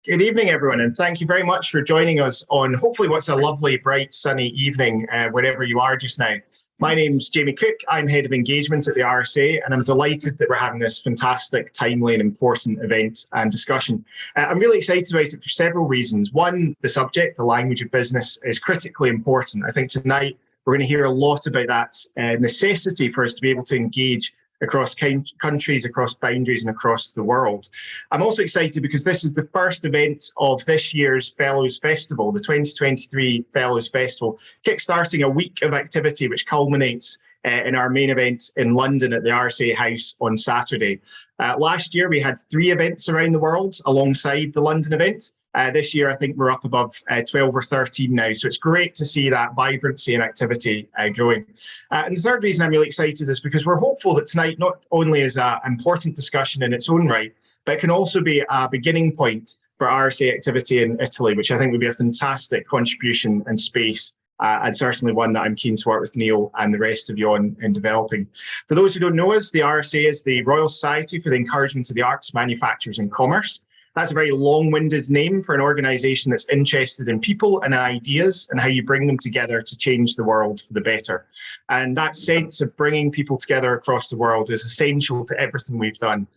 Good evening, everyone, and thank you very much for joining us on hopefully what's a lovely, bright, sunny evening wherever you are just now. My name's Jamie Cook. I'm Head of Engagement at the RSA, and I'm delighted that we're having this fantastic, timely and important event and discussion. I'm really excited about it for several reasons. One, the subject, the language of business, is critically important. I think tonight we're going to hear a lot about that necessity for us to be able to engage across countries, across boundaries and across the world. I'm also excited because this is the first event of this year's Fellows Festival, the 2023 Fellows Festival, kickstarting a week of activity which culminates in our main event in London at the RSA House on Saturday. Last year we had 3 events around the world alongside the London event. This year, I think we're up above 12 or 13 now. So it's great to see that vibrancy and activity growing. And the third reason I'm really excited is because we're hopeful that tonight not only is an important discussion in its own right, but it can also be a beginning point for RSA activity in Italy, which I think would be a fantastic contribution and space. And certainly one that I'm keen to work with Neil and the rest of you on in developing. For those who don't know us, the RSA is the Royal Society for the Encouragement of the Arts, Manufactures and Commerce. That's a very long-winded name for an organisation that's interested in people and ideas and how you bring them together to change the world for the better. And that sense of bringing people together across the world is essential to everything we've done.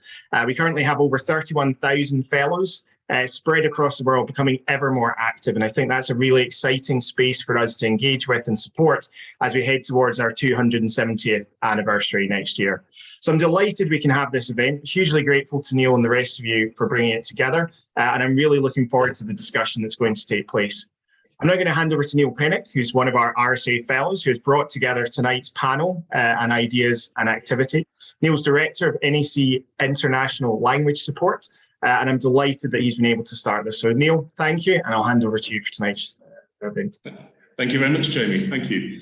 We currently have over 31,000 fellows spread across the world, becoming ever more active. And I think that's a really exciting space for us to engage with and support as we head towards our 270th anniversary next year. So I'm delighted we can have this event, hugely grateful to Neil and the rest of you for bringing it together. And I'm really looking forward to the discussion that's going to take place. I'm now going to hand over to Neil Pennock, who's one of our RSA Fellows, who has brought together tonight's panel and ideas and activity. Neil's Director of NEC International Language Support. And I'm delighted that he's been able to start this. So Neil, thank you, and I'll hand over to you for tonight's event. Thank you very much, Jamie. Thank you.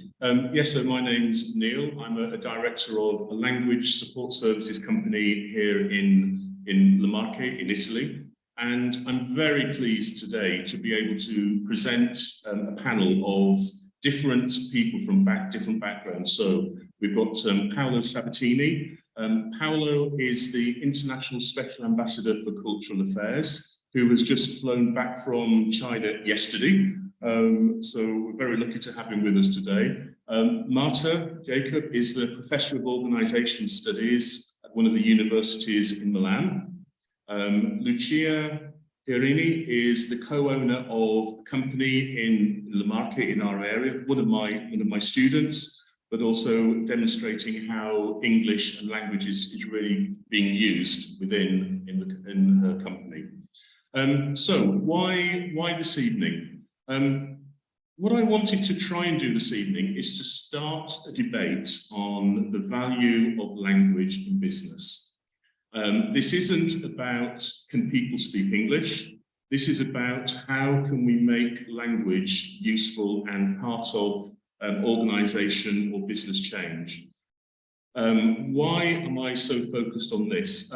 Yes, so my name's Neil. I'm a director of a language support services company here in Le Marche in Italy. And I'm very pleased today to be able to present a panel of different people from different backgrounds. So we've got Paolo Sabbatini. Paolo is the International Special Ambassador for Cultural Affairs, who has just flown back from China yesterday. So we're very lucky to have him with us today. Marta Jacob is the Professor of Organisation Studies at one of the universities in Milan. Lucia Pierini is the co-owner of a company in Le Marche in our area, one of my students, but also demonstrating how English and language is really being used in her company. So why this evening? What I wanted to try and do this evening is to start a debate on the value of language in business. This isn't about can people speak English? This is about how can we make language useful and part of organisation or business change. Why am I so focused on this?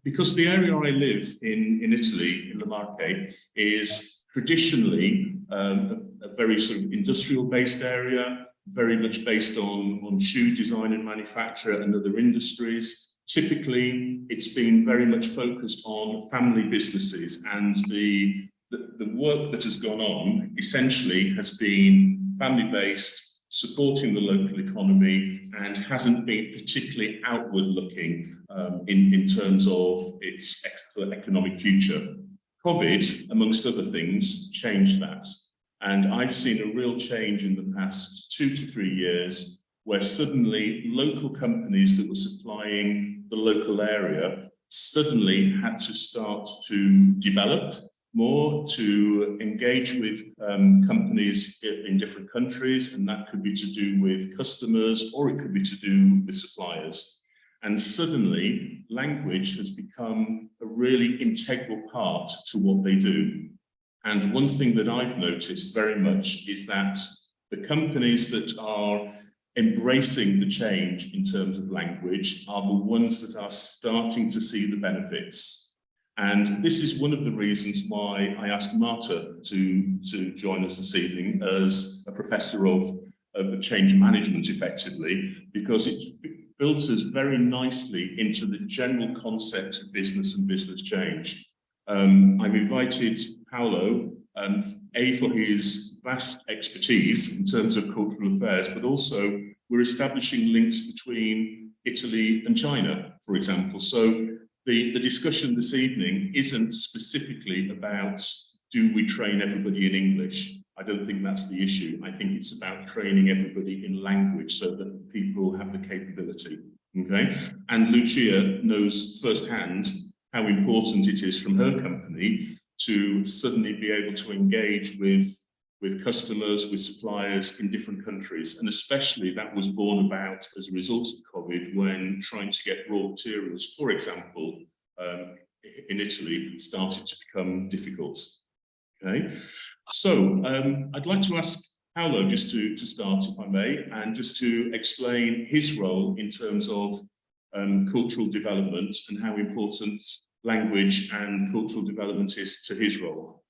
Because the area I live in Italy, in Le Marche, is traditionally a very sort of industrial-based area, very much based on shoe design and manufacture and other industries. Typically, it's been very much focused on family businesses, and the work that has gone on essentially has been family-based, supporting the local economy, and hasn't been particularly outward-looking in terms of its economic future. COVID, amongst other things, changed that. And I've seen a real change in the past 2 to 3 years, where suddenly local companies that were supplying the local area suddenly had to start to develop more, to engage with companies in different countries, and that could be to do with customers or it could be to do with suppliers. And suddenly language has become a really integral part to what they do. And one thing that I've noticed very much is that the companies that are embracing the change in terms of language are the ones that are starting to see the benefits. And this is one of the reasons why I asked Marta to join us this evening as a professor of change management, effectively, because it filters very nicely into the general concept of business and business change. I've invited Paolo, for his vast expertise in terms of cultural affairs, but also we're establishing links between Italy and China, for example. So the discussion this evening isn't specifically about, do we train everybody in English? I don't think that's the issue. I think it's about training everybody in language so that people have the capability, okay? And Lucia knows firsthand how important it is from her company to suddenly be able to engage with customers, with suppliers in different countries. And especially that was born about as a result of COVID, when trying to get raw materials, for example, in Italy, started to become difficult. Okay, so I'd like to ask Paolo just to start, if I may, and just to explain his role in terms of cultural development and how important language and cultural development is to his role.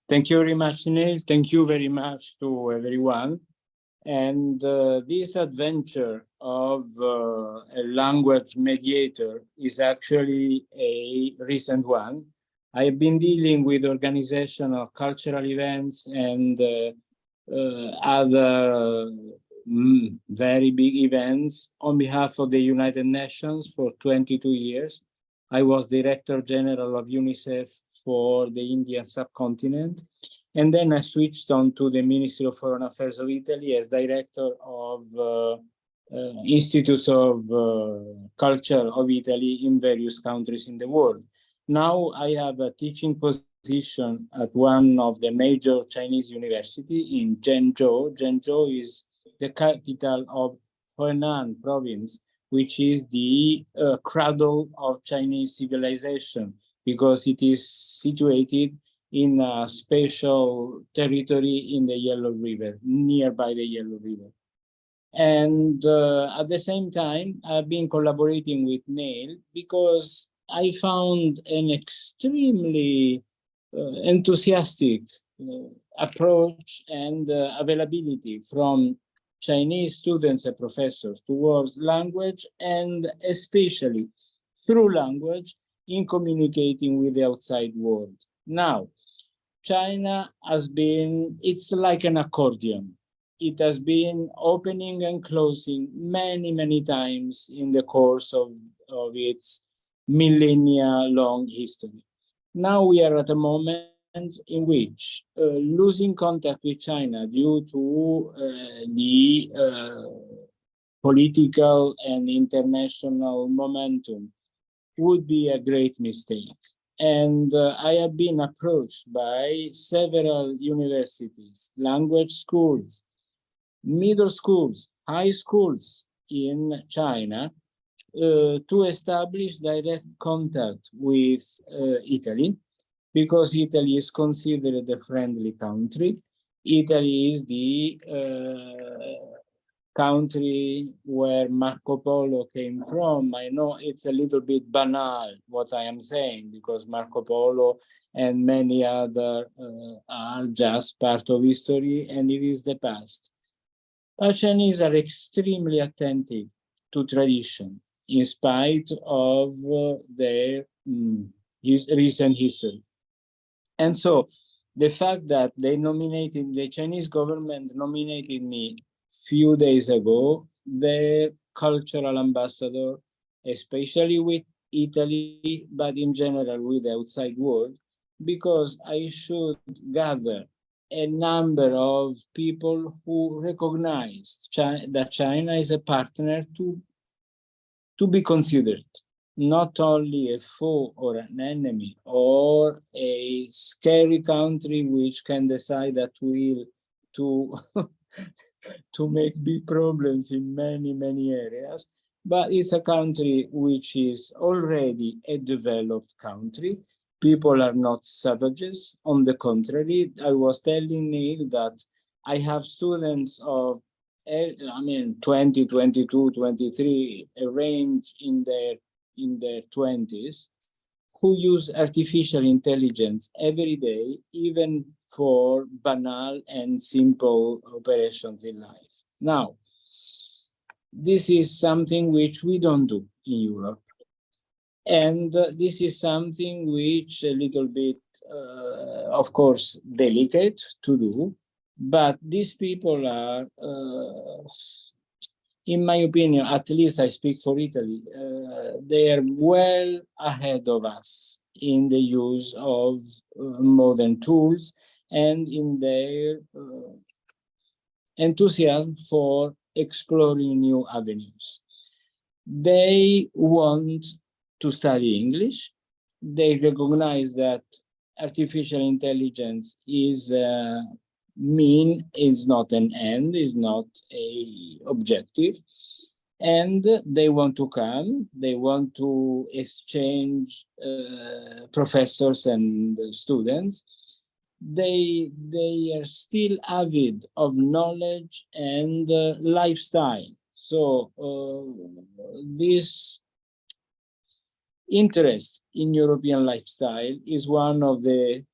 Thank you very much, Neil. Thank you very much to everyone. And this adventure of a language mediator is actually a recent one. I've been dealing with organization of cultural events and other very big events on behalf of the United Nations for 22 years. I was Director General of UNICEF for the Indian subcontinent. And then I switched on to the Ministry of Foreign Affairs of Italy as Director of Institutes of Culture of Italy in various countries in the world. Now I have a teaching position at one of the major Chinese universities in Zhengzhou. Zhengzhou is the capital of Henan province, which is the cradle of Chinese civilization, because it is situated in a special territory in the Yellow River, nearby the Yellow River. And at the same time, I've been collaborating with Neil because I found an extremely enthusiastic approach and availability from Chinese students and professors towards language, and especially through language in communicating with the outside world. Now, China has been, it's like an accordion. It has been opening and closing many, many times in the course of its millennia-long history. Now we are at a moment in which losing contact with China due to the political and international momentum would be a great mistake. And I have been approached by several universities, language schools, middle schools, high schools in China to establish direct contact with Italy, because Italy is considered a friendly country. Italy is the country where Marco Polo came from. I know it's a little bit banal what I am saying, because Marco Polo and many other are just part of history, and it is the past. But Chinese are extremely attentive to tradition, in spite of their recent history. And so the fact that they nominated, the Chinese government nominated me few days ago, their cultural ambassador, especially with Italy, but in general with the outside world, because I should gather a number of people who recognize that China is a partner to be considered, not only a foe or an enemy or a scary country which can decide at will to make big problems in many, many areas, but it's a country which is already a developed country. People are not savages. On the contrary, I was telling Neil that I have students of, 20, 22, 23, a range in their 20s, who use artificial intelligence every day, even for banal and simple operations in life. Now, this is something which we don't do in Europe. And this is something which a little bit, of course, delicate to do, but these people are, in my opinion, at least I speak for Italy, they are well ahead of us in the use of modern tools and in their enthusiasm for exploring new avenues. They want to study English. They recognize that artificial intelligence is a mean, is not an end, is not a objective. And they want to come, they want to exchange professors and students. They are still avid of knowledge and lifestyle. So this interest in European lifestyle is one of the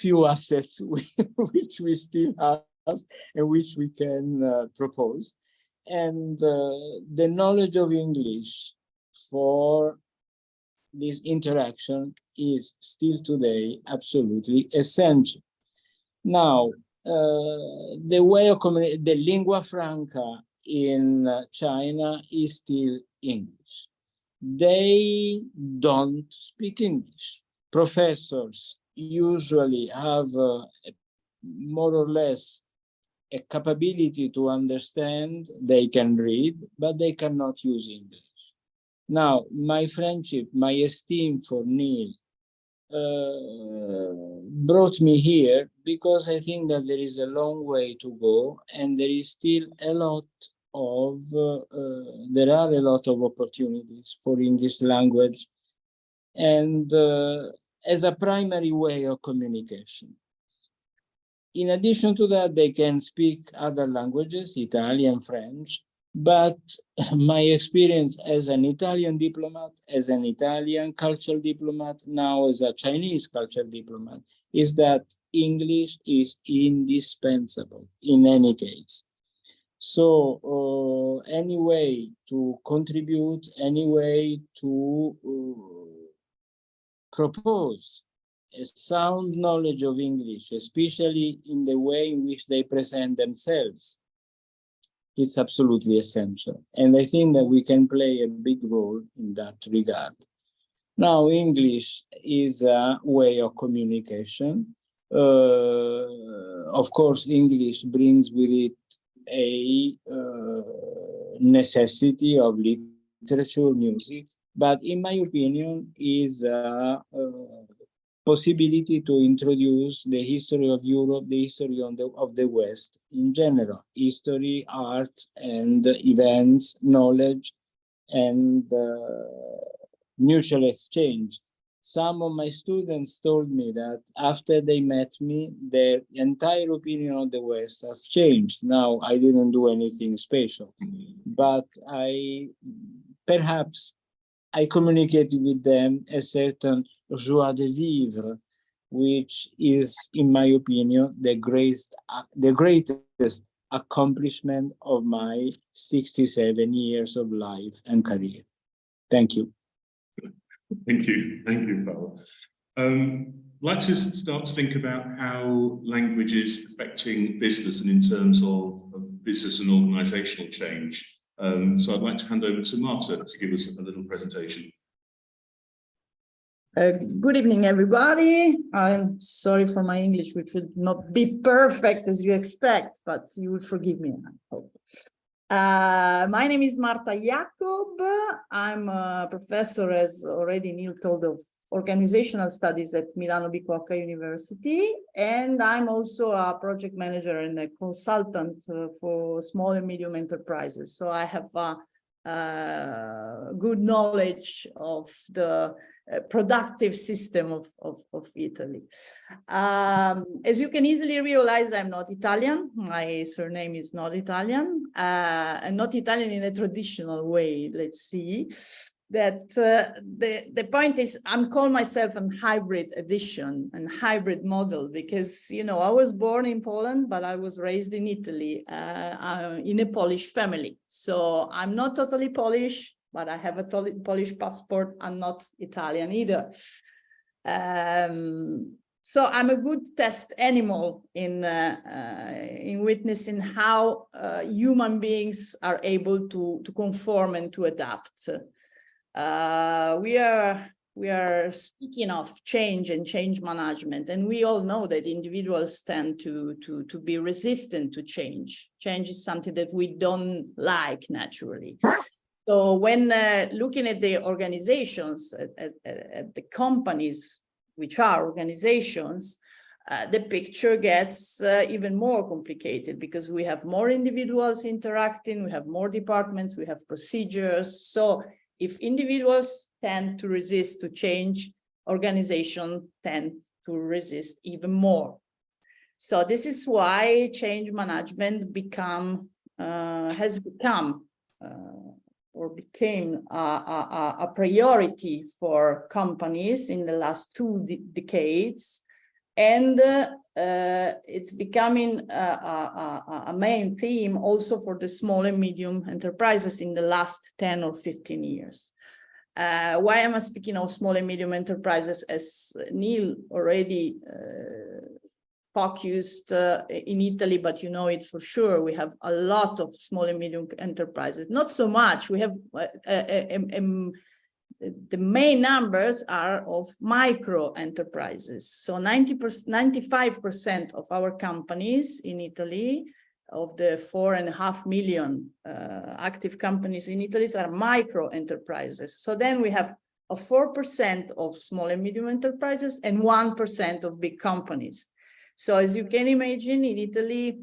few assets which we still have and which we can propose. And the knowledge of English for this interaction is still today absolutely essential. Now, the way of communicating, the lingua franca in China is still English. They don't speak English. Professors usually have more or less a capability to understand, they can read, but they cannot use English. Now, my friendship, my esteem for Neil brought me here because I think that there is a long way to go and there is still a lot of, there are a lot of opportunities for English language and as a primary way of communication. In addition to that, they can speak other languages, Italian, French, but my experience as an Italian diplomat, as an Italian cultural diplomat, now as a Chinese cultural diplomat, is that English is indispensable in any case. So any way to contribute, any way to propose a sound knowledge of English, especially in the way in which they present themselves, it's absolutely essential. And I think that we can play a big role in that regard. Now, English is a way of communication. Of course, English brings with it a necessity of literature, music, but in my opinion is a possibility to introduce the history of Europe, the history of the West in general, history, art, and events, knowledge, and mutual exchange. Some of my students told me that after they met me, their entire opinion of the West has changed. Now, I didn't do anything special, but perhaps I communicated with them a certain joie de vivre, which is, in my opinion, the greatest accomplishment of my 67 years of life and career. Thank you. Thank you, Paolo. I'd like to start to think about how language is affecting business and in terms of business and organisational change. So I'd like to hand over to Marta to give us a little presentation. Good evening, everybody. I'm sorry for my English, which will not be perfect as you expect, but you will forgive me, I hope. My name is Marta Jacob. I'm a professor, as already Neil told, of organizational studies at Milano Bicocca University, and I'm also a project manager and a consultant for small and medium enterprises. So I have good knowledge of the productive system of Italy. As you can easily realize, I'm not Italian. My surname is not Italian. I'm not Italian in a traditional way, let's see. That the point is, I'm calling myself a hybrid edition and hybrid model because, you know, I was born in Poland, but I was raised in Italy in a Polish family. So I'm not totally Polish, but I have a Polish passport. I'm not Italian either. So I'm a good test animal in witnessing how human beings are able to conform and to adapt. We are speaking of change and change management, and we all know that individuals tend to be resistant to change. Change is something that we don't like naturally. So when looking at the organizations, at the companies, which are organizations, the picture gets even more complicated because we have more individuals interacting, we have more departments, we have procedures. So if individuals tend to resist to change, organizations tend to resist even more. So this is why change management has become or became a priority for companies in the last 2 decades. And it's becoming a main theme also for the small and medium enterprises in the last 10 or 15 years. Why am I speaking of small and medium enterprises? As Neil already focused in Italy, but you know it for sure, we have a lot of small and medium enterprises. Not so much. We have the main numbers are of micro enterprises. So 95% of our companies in Italy, of the 4.5 million active companies in Italy, are micro enterprises. So then we have a 4% of small and medium enterprises and 1% of big companies. So as you can imagine, in Italy,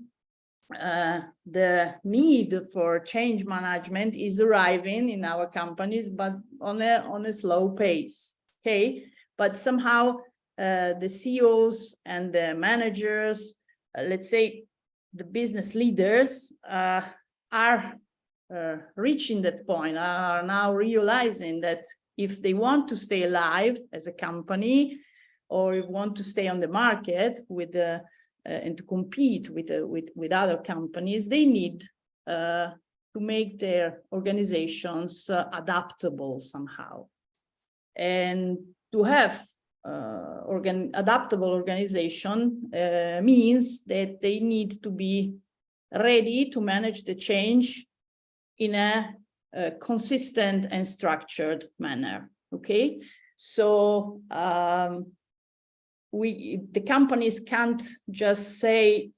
the need for change management is arriving in our companies, but on a slow pace. Okay, but somehow the CEOs and the managers, let's say the business leaders, are reaching that point, are now realizing that if they want to stay alive as a company, or want to stay on the market with and to compete with other companies, they need to make their organizations adaptable somehow. And to have adaptable organization means that they need to be ready to manage the change in a consistent and structured manner. Okay, so the companies can't just say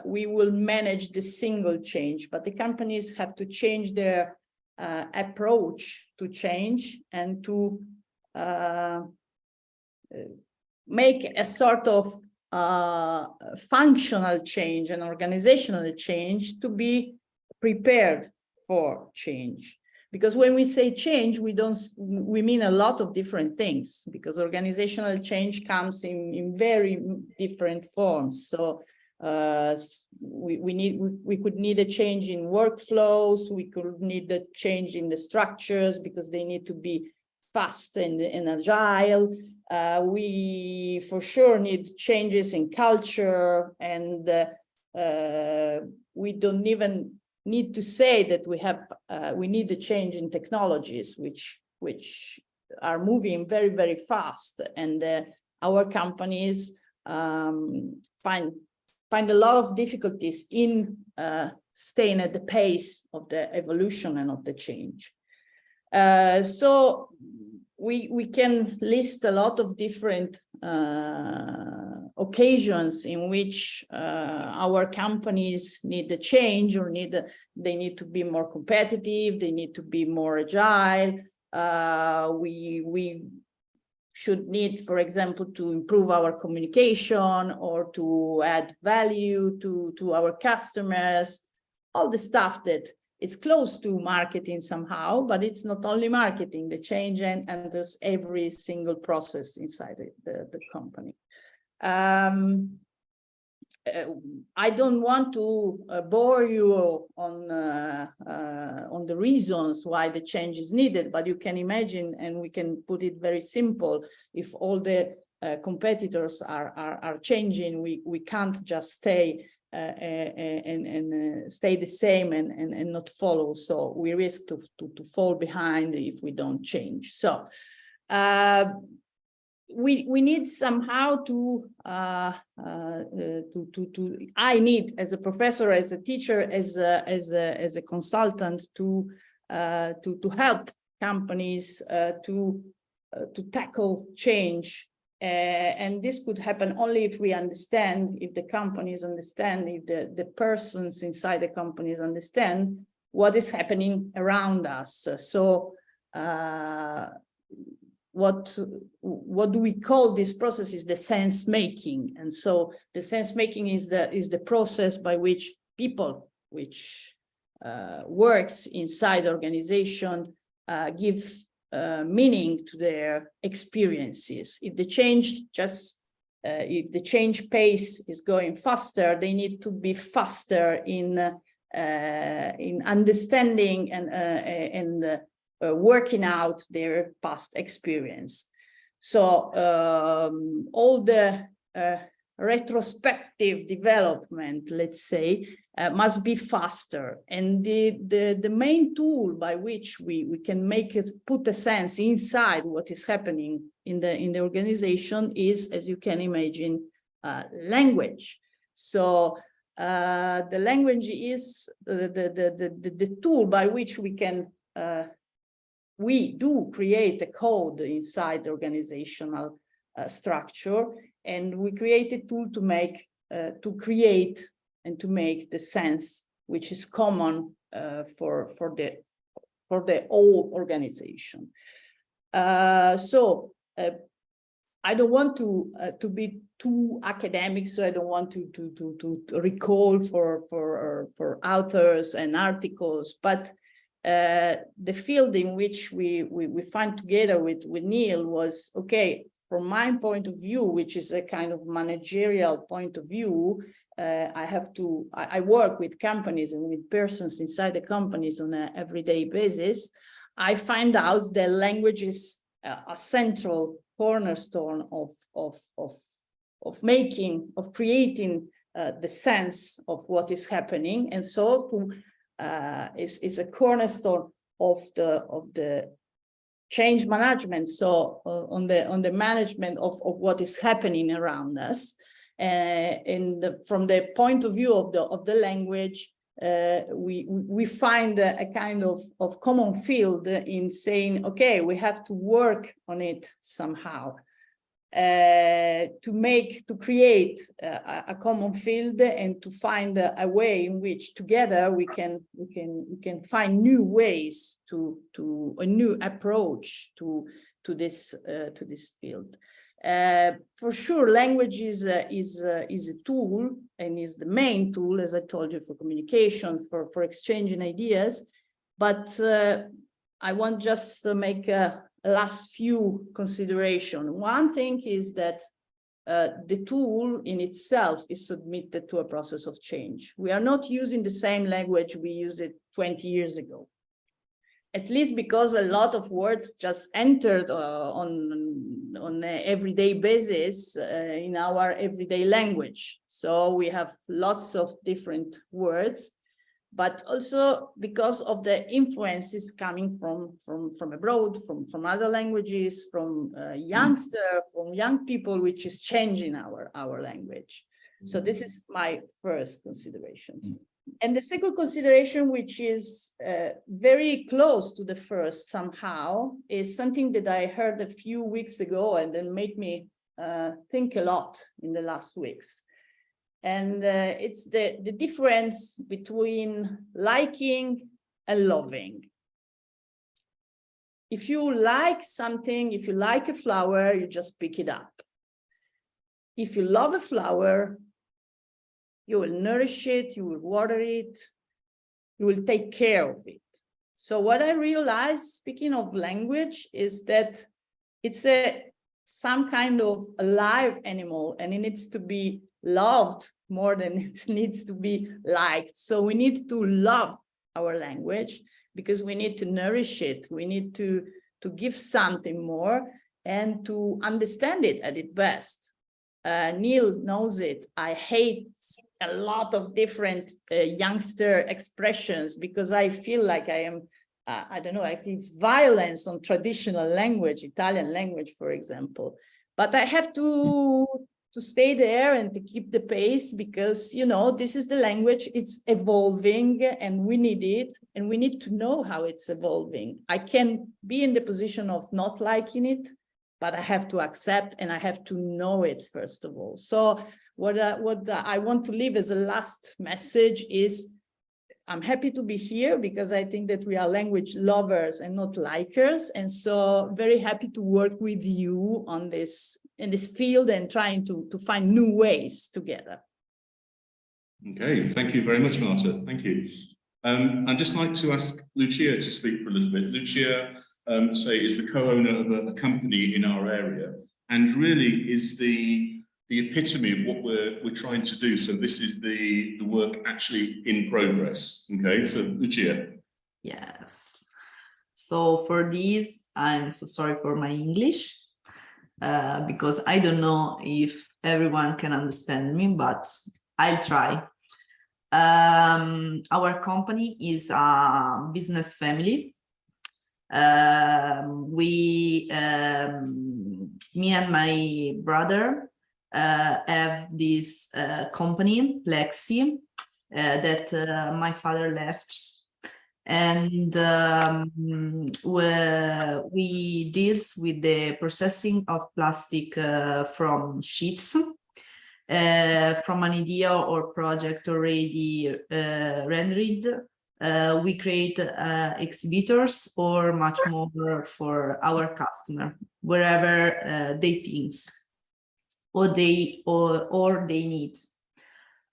we will manage the single change, but the companies have to change their approach to change and to make a sort of functional change and organizational change to be prepared for change. Because when we say change, we mean a lot of different things, because organizational change comes in very different forms. So we could need a change in workflows, we could need a change in the structures because they need to be fast and agile. We for sure need changes in culture, and we don't even need to say that we need a change in technologies, which are moving very, very fast, and our companies find a lot of difficulties in staying at the pace of the evolution and of the change. So we can list a lot of different occasions in which our companies need the change, or they need to be more competitive, they need to be more agile. We should need, for example, to improve our communication or to add value to our customers, all the stuff that is close to marketing somehow, but it's not only marketing. The change enters every single process inside the company. I don't want to bore you on the reasons why the change is needed, but you can imagine, and we can put it very simple, if all the competitors are changing, we can't just stay stay the same and not follow. So we risk to fall behind if we don't change. So we need somehow I need, as a professor, as a teacher, as a consultant, to help companies to tackle change. And this could happen only if we understand, if the companies understand, if the persons inside the companies understand what is happening around us. So what do we call this process is the sense making. And so the sense making is the process by which people, which works inside the organization, give meaning to their experiences. If the change pace is going faster, they need to be faster in understanding and working out their past experience. So all the retrospective development, let's say, must be faster. And the main tool by which we can put a sense inside what is happening in the organization is, as you can imagine, language. So the language is the tool by which we do create a code inside the organizational structure, and we create a tool to create and to make the sense which is common for the whole organization. So I don't want to be too academic, so I don't want to recall for authors and articles, but the field in which we find together with Neil was, okay, from my point of view, which is a kind of managerial point of view, I work with companies and with persons inside the companies on an everyday basis. I find out that language is a central cornerstone of creating the sense of what is happening, and so is a cornerstone of the change management. So on the management of what is happening around us, from the point of view of the language, we find a kind of common field in saying, okay, we have to work on it somehow. To create a common field and to find a way in which together we can find new ways to a new approach to this field. For sure, language is a tool and is the main tool, as I told you, for communication, for exchanging ideas. But I want just to make a last few considerations. One thing is that the tool in itself is submitted to a process of change. We are not using the same language we used it 20 years ago, at least because a lot of words just entered on an everyday basis in our everyday language. So we have lots of different words, but also because of the influences coming from abroad, from other languages, from young people, which is changing our language. So this is my first consideration. And the second consideration, which is very close to the first somehow, is something that I heard a few weeks ago and then made me think a lot in the last weeks. And it's the difference between liking and loving. If you like something, if you like a flower, you just pick it up. If you love a flower, you will nourish it, you will water it, you will take care of it. So what I realized, speaking of language, is that it's some kind of a live animal, and it needs to be loved more than it needs to be liked. So we need to love our language because we need to nourish it. We need to give something more and to understand it at its best. Neil knows it. I hate a lot of different youngster expressions because I feel like I am, I don't know, I think it's violence on traditional language, Italian language, for example. But I have to stay there and to keep the pace because, you know, this is the language, it's evolving and we need it and we need to know how it's evolving. I can be in the position of not liking it, but I have to accept and I have to know it first of all. So what I want to leave as a last message is I'm happy to be here because I think that we are language lovers and not likers. And so very happy to work with you on this, in this field and trying to find new ways together. Okay, thank you very much, Marta. Thank you. I'd just like to ask Lucia to speak for a little bit. Lucia, is the co-owner of a company in our area and really is the epitome of what we're trying to do. So this is the work actually in progress. Okay, so Lucia. Yes. So for this, I'm so sorry for my English because I don't know if everyone can understand me, but I'll try. Our company is a business family. Me and my brother have this company, Plexi, that my father left. And we deals with the processing of plastic from sheets, from an idea or project already rendered. We create exhibitors or much more for our customer, wherever they think or they need.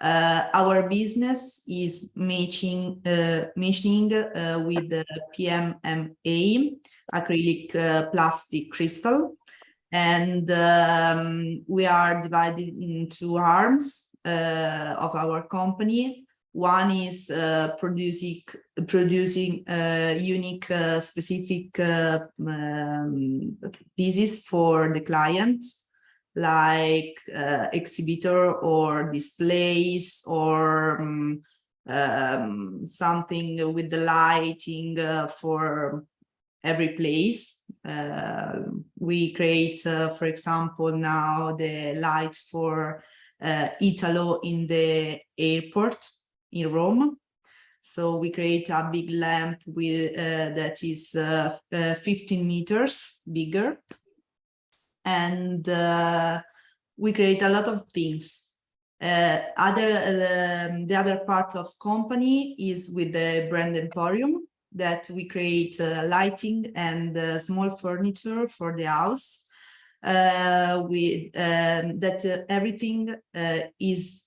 Our business is matching with the PMMA acrylic plastic crystal, and we are divided in two arms of our company. One is producing unique specific pieces for the client, like exhibitor or displays or something with the lighting for every place. We create, for example, now the lights for Italo in the airport in Rome. So we create a big lamp with that is 15 meters bigger. And we create a lot of things. The other part of company is with the brand Emporium, that we create lighting and small furniture for the house. With that everything is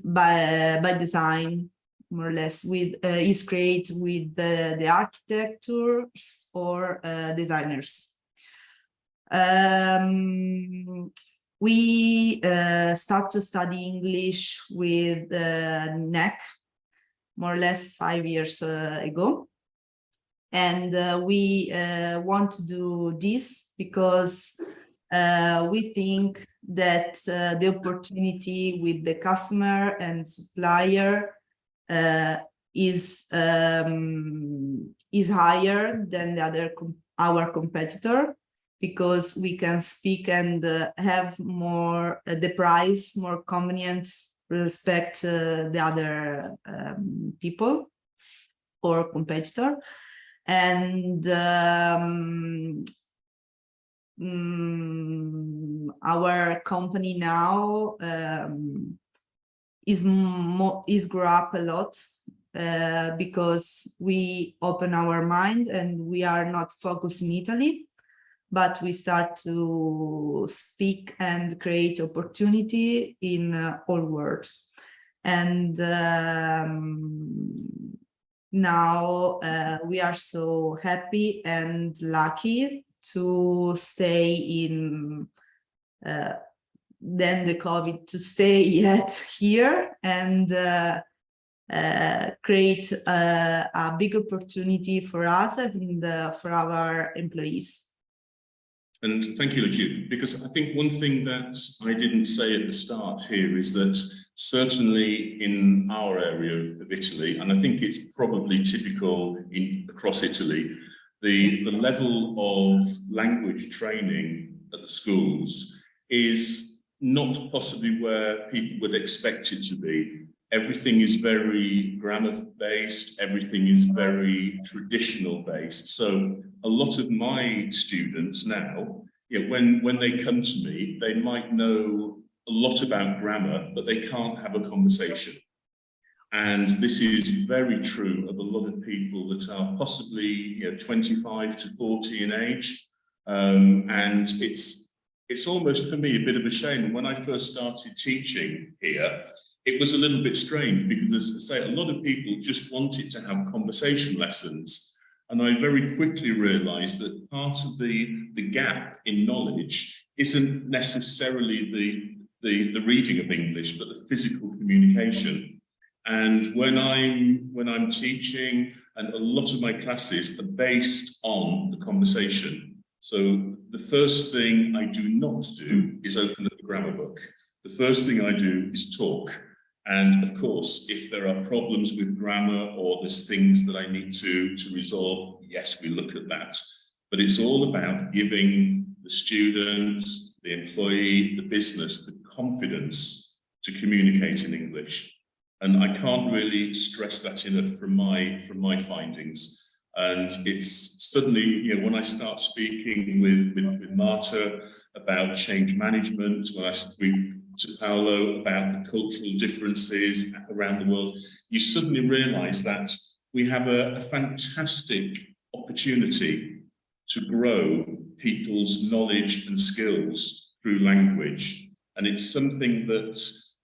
by design, more or less, with is created with the architecture or designers. We start to study English with NEC more or less 5 years ago. And we want to do this because we think that the opportunity with the customer and supplier is higher than our competitor, because we can speak and have more the price more convenient respect the other people or competitor. And our company now is grow up a lot because we open our mind and we are not focused in Italy, but we start to speak and create opportunity in all world. And now we are so happy and lucky to stay in then the COVID, to stay yet here and create a big opportunity for us and for our employees. And thank you, Lucia, because I think one thing that I didn't say at the start here is that certainly in our area of Italy, and I think it's probably typical across Italy, the level of language training at the schools is not possibly where people would expect it to be. Everything is very grammar-based, everything is very traditional-based. So a lot of my students now, when they come to me, they might know a lot about grammar, but they can't have a conversation. And this is very true of a lot of people that are possibly 25 to 40 in age. And it's almost, for me, a bit of a shame. And when I first started teaching here, it was a little bit strange because, as I say, a lot of people just wanted to have conversation lessons. And I very quickly realized that part of the gap in knowledge isn't necessarily the reading of English, but the physical communication. And when I'm teaching, and a lot of my classes are based on the conversation. So the first thing I do not do is open up the grammar book. The first thing I do is talk. And of course, if there are problems with grammar or there's things that I need to resolve, yes, we look at that. But it's all about giving the students, the employee, the business, the confidence to communicate in English. And I can't really stress that enough from my findings. And it's suddenly, when I start speaking with Marta about change management, when I speak to Paolo about the cultural differences around the world, you suddenly realize that we have a fantastic opportunity to grow people's knowledge and skills through language. And it's something that,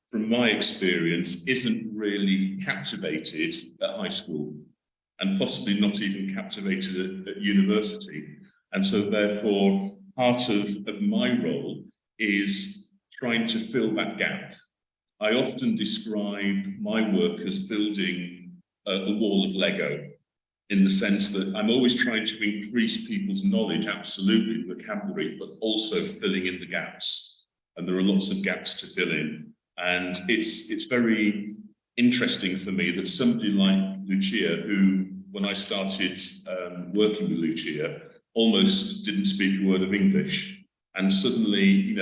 from my experience, isn't really captivated at high school and possibly not even captivated at university. And so therefore, part of my role is trying to fill that gap. I often describe my work as building a wall of Lego, in the sense that I'm always trying to increase people's knowledge, absolutely, vocabulary, but also filling in the gaps. And there are lots of gaps to fill in. And it's very interesting for me that somebody like Lucia, who, when I started working with Lucia, almost didn't speak a word of English. And suddenly,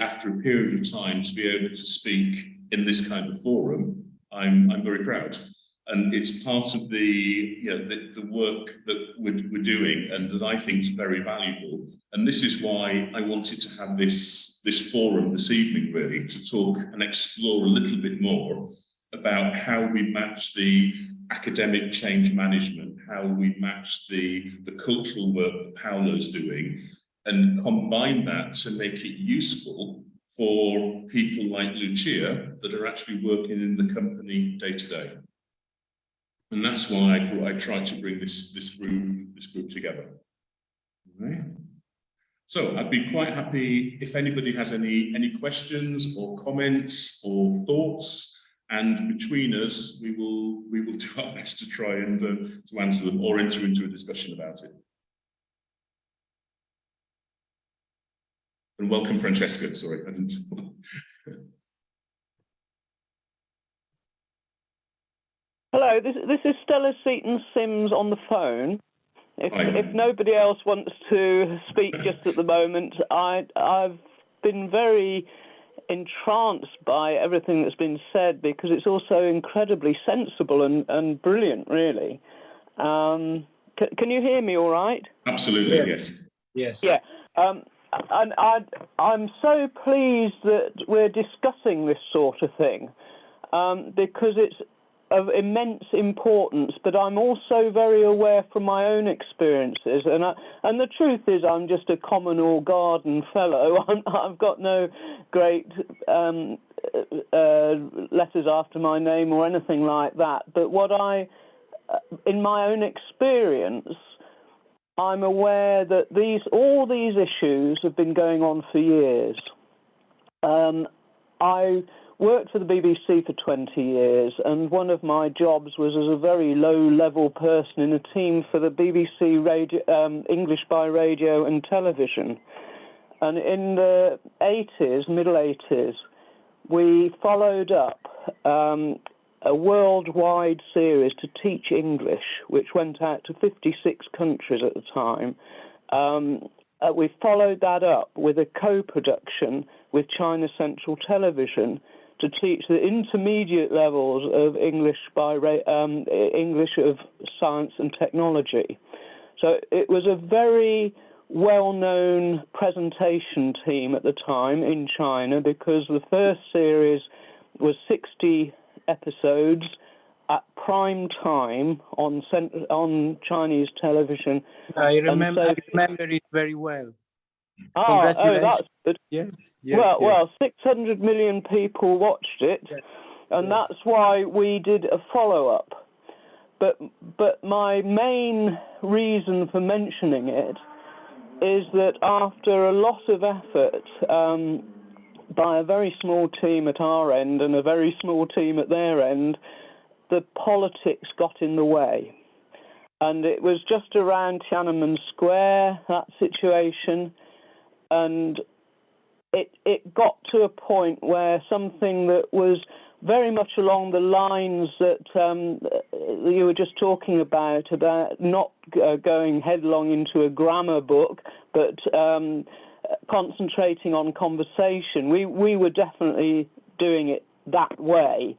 after a period of time, to be able to speak in this kind of forum, I'm very proud. And it's part of the work that we're doing, and that I think is very valuable. And this is why I wanted to have this forum this evening, really, to talk and explore a little bit more about how we match the academic change management, how we match the cultural work that Paolo's doing, and combine that to make it useful for people like Lucia that are actually working in the company day to day. And that's why I try to bring this group together. All right. So I'd be quite happy if anybody has any questions or comments or thoughts, and between us we will do our best to try and to answer them or enter into a discussion about it. And welcome, Francesca. Sorry, I didn't. Hello, this is Stella Seaton-Sims on the phone. If nobody else wants to speak just at the moment, I've been very entranced by everything that's been said, because it's also incredibly sensible and brilliant, really. Can you hear me all right? Absolutely, yes. Yes. Yeah. And I'm so pleased that we're discussing this sort of thing, because it's of immense importance, but I'm also very aware from my own experiences, and the truth is I'm just a common or garden fellow. I've got no great letters after my name or anything like that, but in my own experience, I'm aware that all these issues have been going on for years. worked for the BBC for 20 years, and one of my jobs was as a very low-level person in a team for the BBC radio, English by radio and television. And in the 80s, middle 80s, we followed up a worldwide series to teach English, which went out to 56 countries at the time. We followed that up with a co-production with China Central Television to teach the intermediate levels of English English of science and technology. So it was a very well-known presentation team at the time in China, because the first series was 60 episodes at prime time on Chinese television. I remember it very well. Oh, that's good. Yes. Well, 600 million people watched it, and that's why we did a follow-up. But my main reason for mentioning it is that after a lot of effort by a very small team at our end and a very small team at their end, the politics got in the way. And it was just around Tiananmen Square, that situation, and it got to a point where something that was very much along the lines that you were just talking about not going headlong into a grammar book, but concentrating on conversation. We were definitely doing it that way,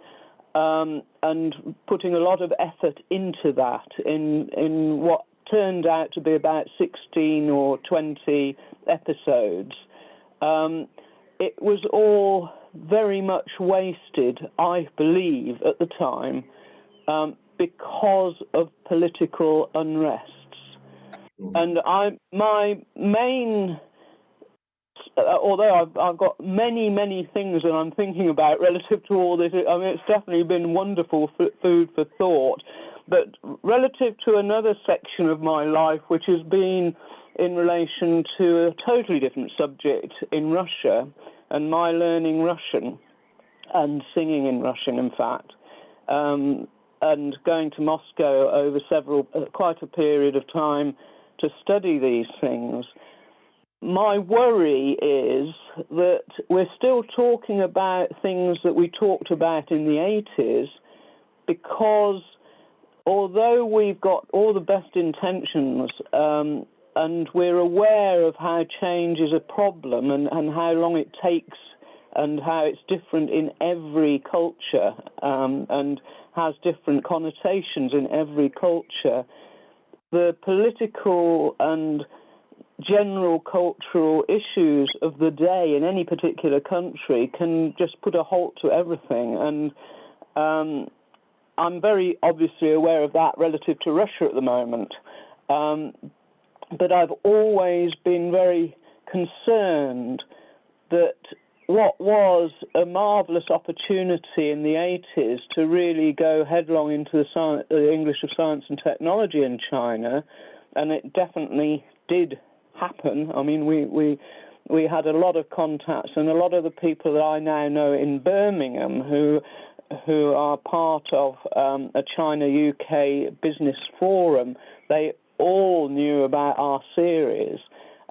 and putting a lot of effort into that in what turned out to be about 16 or 20 episodes. It was all very much wasted, I believe, at the time, because of political unrests. And my main, although I've got many things that I'm thinking about relative to all this, I mean, it's definitely been wonderful food for thought, but relative to another section of my life, which has been in relation to a totally different subject in Russia, and my learning Russian and singing in Russian, in fact, and going to Moscow over quite a period of time to study these things. My worry is that we're still talking about things that we talked about in the 80s, because although we've got all the best intentions, and we're aware of how change is a problem and how long it takes and how it's different in every culture, and has different connotations in every culture, the political and general cultural issues of the day in any particular country can just put a halt to everything. And I'm very obviously aware of that relative to Russia at the moment. But I've always been very concerned that what was a marvellous opportunity in the 80s to really go headlong into the English of science and technology in China, and it definitely did happen. I mean, we had a lot of contacts, and a lot of the people that I now know in Birmingham who are part of a China-UK business forum, they all knew about our series,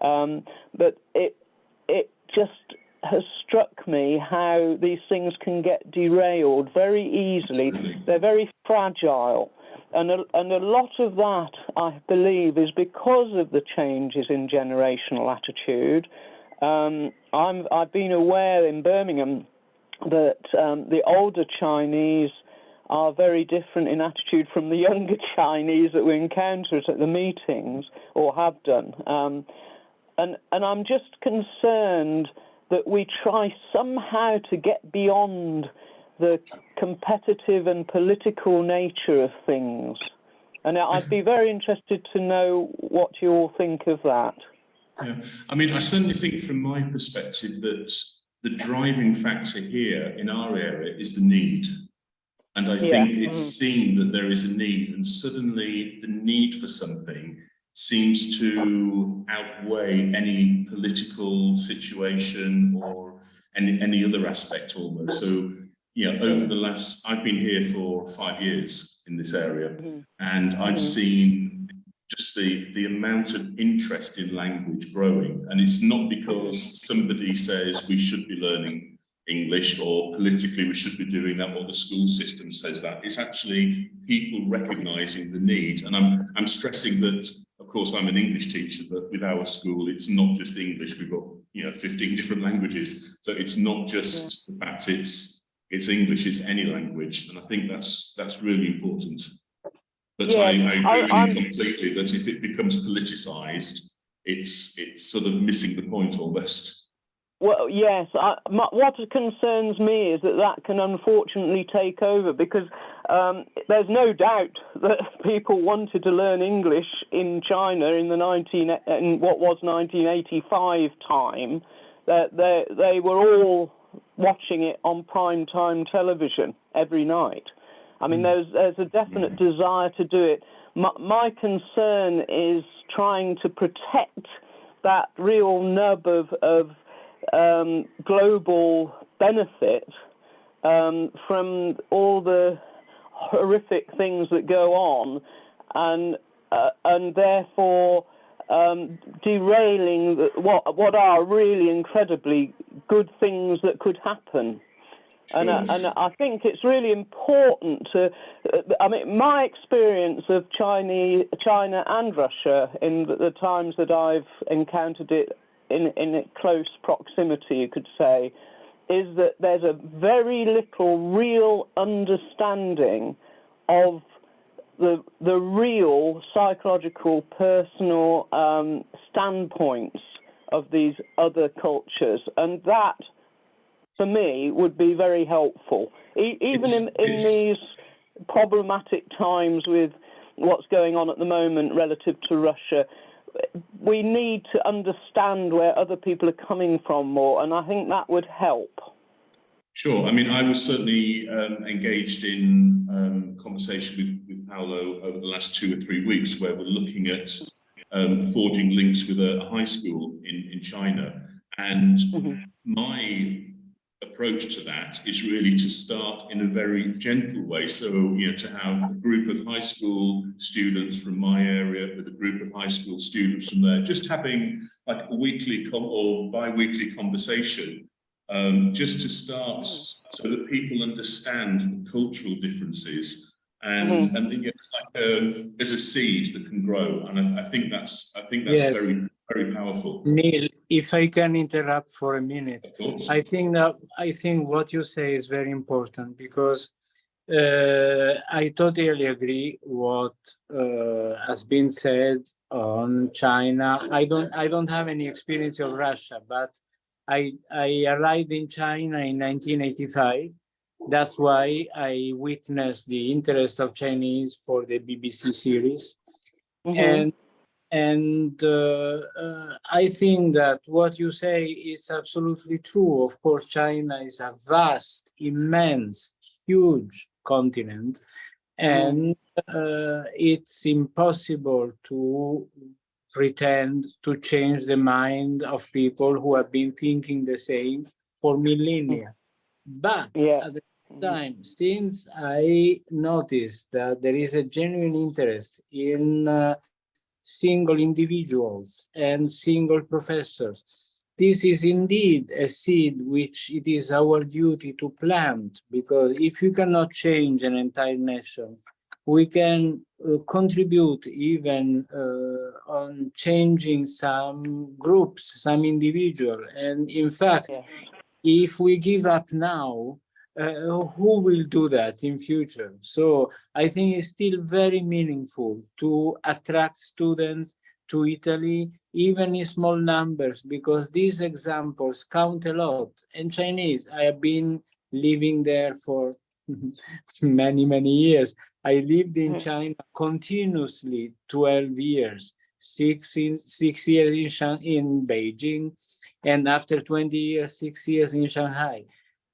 but it just has struck me how these things can get derailed very easily. Absolutely. They're very fragile, and a lot of that, I believe, is because of the changes in generational attitude. I've been aware in Birmingham that the older Chinese are very different in attitude from the younger Chinese that we encounter at the meetings, or have done. And I'm just concerned that we try somehow to get beyond the competitive and political nature of things. And I'd be very interested to know what you all think of that. Yeah, I mean, I certainly think from my perspective that the driving factor here in our area is the need. And I think it's seen that there is a need, and suddenly the need for something seems to outweigh any political situation or any other aspect almost. So over the last, I've been here for 5 years in this area, and I've seen just the amount of interest in language growing. And it's not because somebody says we should be learning English or politically we should be doing that or the school system says that. It's actually people recognizing the need. And I'm stressing that, of course, I'm an English teacher, but with our school, it's not just English. We've got 15 different languages. So it's not just the fact it's English, it's any language. And I think that's really important. But I agree with you completely that if it becomes politicized, it's sort of missing the point almost. Well, yes. What concerns me is that can unfortunately take over, because there's no doubt that people wanted to learn English in China in what was 1985 time. That they were all watching it on prime time television every night. I mean, there's a definite desire to do it. My concern is trying to protect that real nub of global benefit from all the horrific things that go on, and therefore derailing what are really incredibly good things that could happen. And I think it's really important to, I mean, my experience of China and Russia in the times that I've encountered it in close proximity, you could say, is that there's a very little real understanding of the real psychological, personal standpoints of these other cultures. And that, for me, would be very helpful. Even in these problematic times with what's going on at the moment relative to Russia, we need to understand where other people are coming from more, and I think that would help. Sure. I mean, I was certainly engaged in conversation with Paolo over the last 2 or 3 weeks, where we're looking at forging links with a high school in China. And my approach to that is really to start in a very gentle way. So, to have a group of high school students from my area with a group of high school students from there, just having like a weekly or bi-weekly conversation, just to start so that people understand the cultural differences. And it's like there's a seed that can grow. And I think that's yes, very, very powerful. Neil, if I can interrupt for a minute, of course. I think what you say is very important, because I totally agree what has been said on China. I don't have any experience of Russia, but I arrived in China in 1985. That's why I witnessed the interest of Chinese for the BBC series. And I think that what you say is absolutely true. Of course, China is a vast, immense, huge continent, and it's impossible to pretend to change the mind of people who have been thinking the same for millennia. But at the same time, since I noticed that there is a genuine interest in single individuals and single professors, this is indeed a seed which it is our duty to plant, because if you cannot change an entire nation, we can contribute even on changing some groups, some individual. And in fact, if we give up now, who will do that in future? So I think it's still very meaningful to attract students to Italy, even in small numbers, because these examples count a lot. And Chinese, I have been living there for many, many years. I lived in China continuously 12 years, 6 years in Beijing, and after 20 years, 6 years in Shanghai.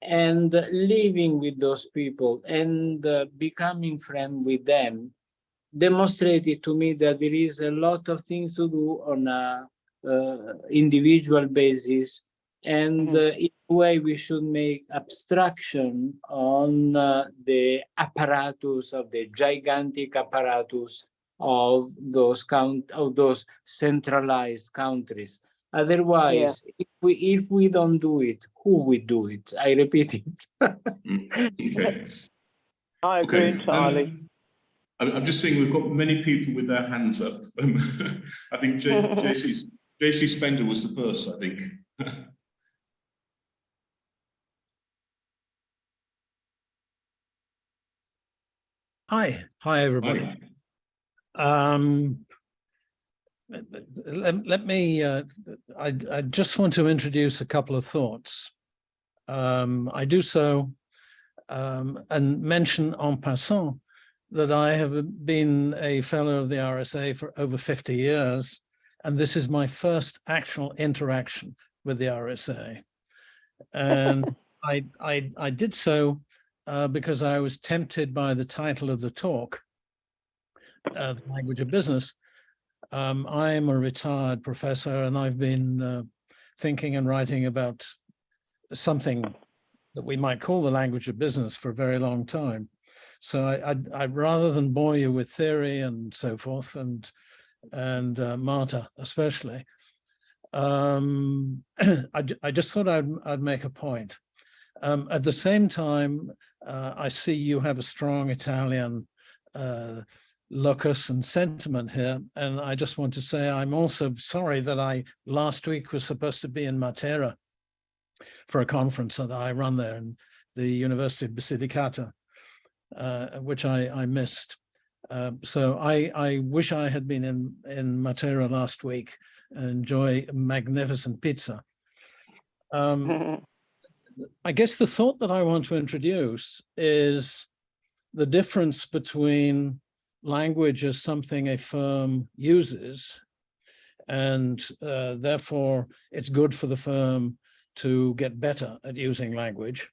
And living with those people and becoming friends with them demonstrated to me that there is a lot of things to do on a individual basis And in a way, we should make abstraction on the apparatus of the gigantic apparatus of those centralized countries. Otherwise, if we don't do it, who will do it? I repeat it. Okay. I agree entirely. I'm just seeing we've got many people with their hands up. I think JC Spender was the first, I think. Hi everybody. Hi. Let me, I just want to introduce a couple of thoughts. I do so and mention en passant that I have been a fellow of the RSA for over 50 years, and this is my first actual interaction with the RSA. And I did so because I was tempted by the title of the talk, The Language of Business. I am a retired professor, and I've been thinking and writing about something that we might call the language of business for a very long time. So I'd rather than bore you with theory and so forth, and Marta especially, I just thought I'd make a point. At the same time, I see you have a strong Italian locus and sentiment here, and I just want to say I'm also sorry that I last week was supposed to be in Matera for a conference that I run there in the University of Bicocca, which I missed. So I wish I had been in Matera last week and enjoy magnificent pizza. I guess the thought that I want to introduce is the difference between language as something a firm uses, and therefore it's good for the firm to get better at using language,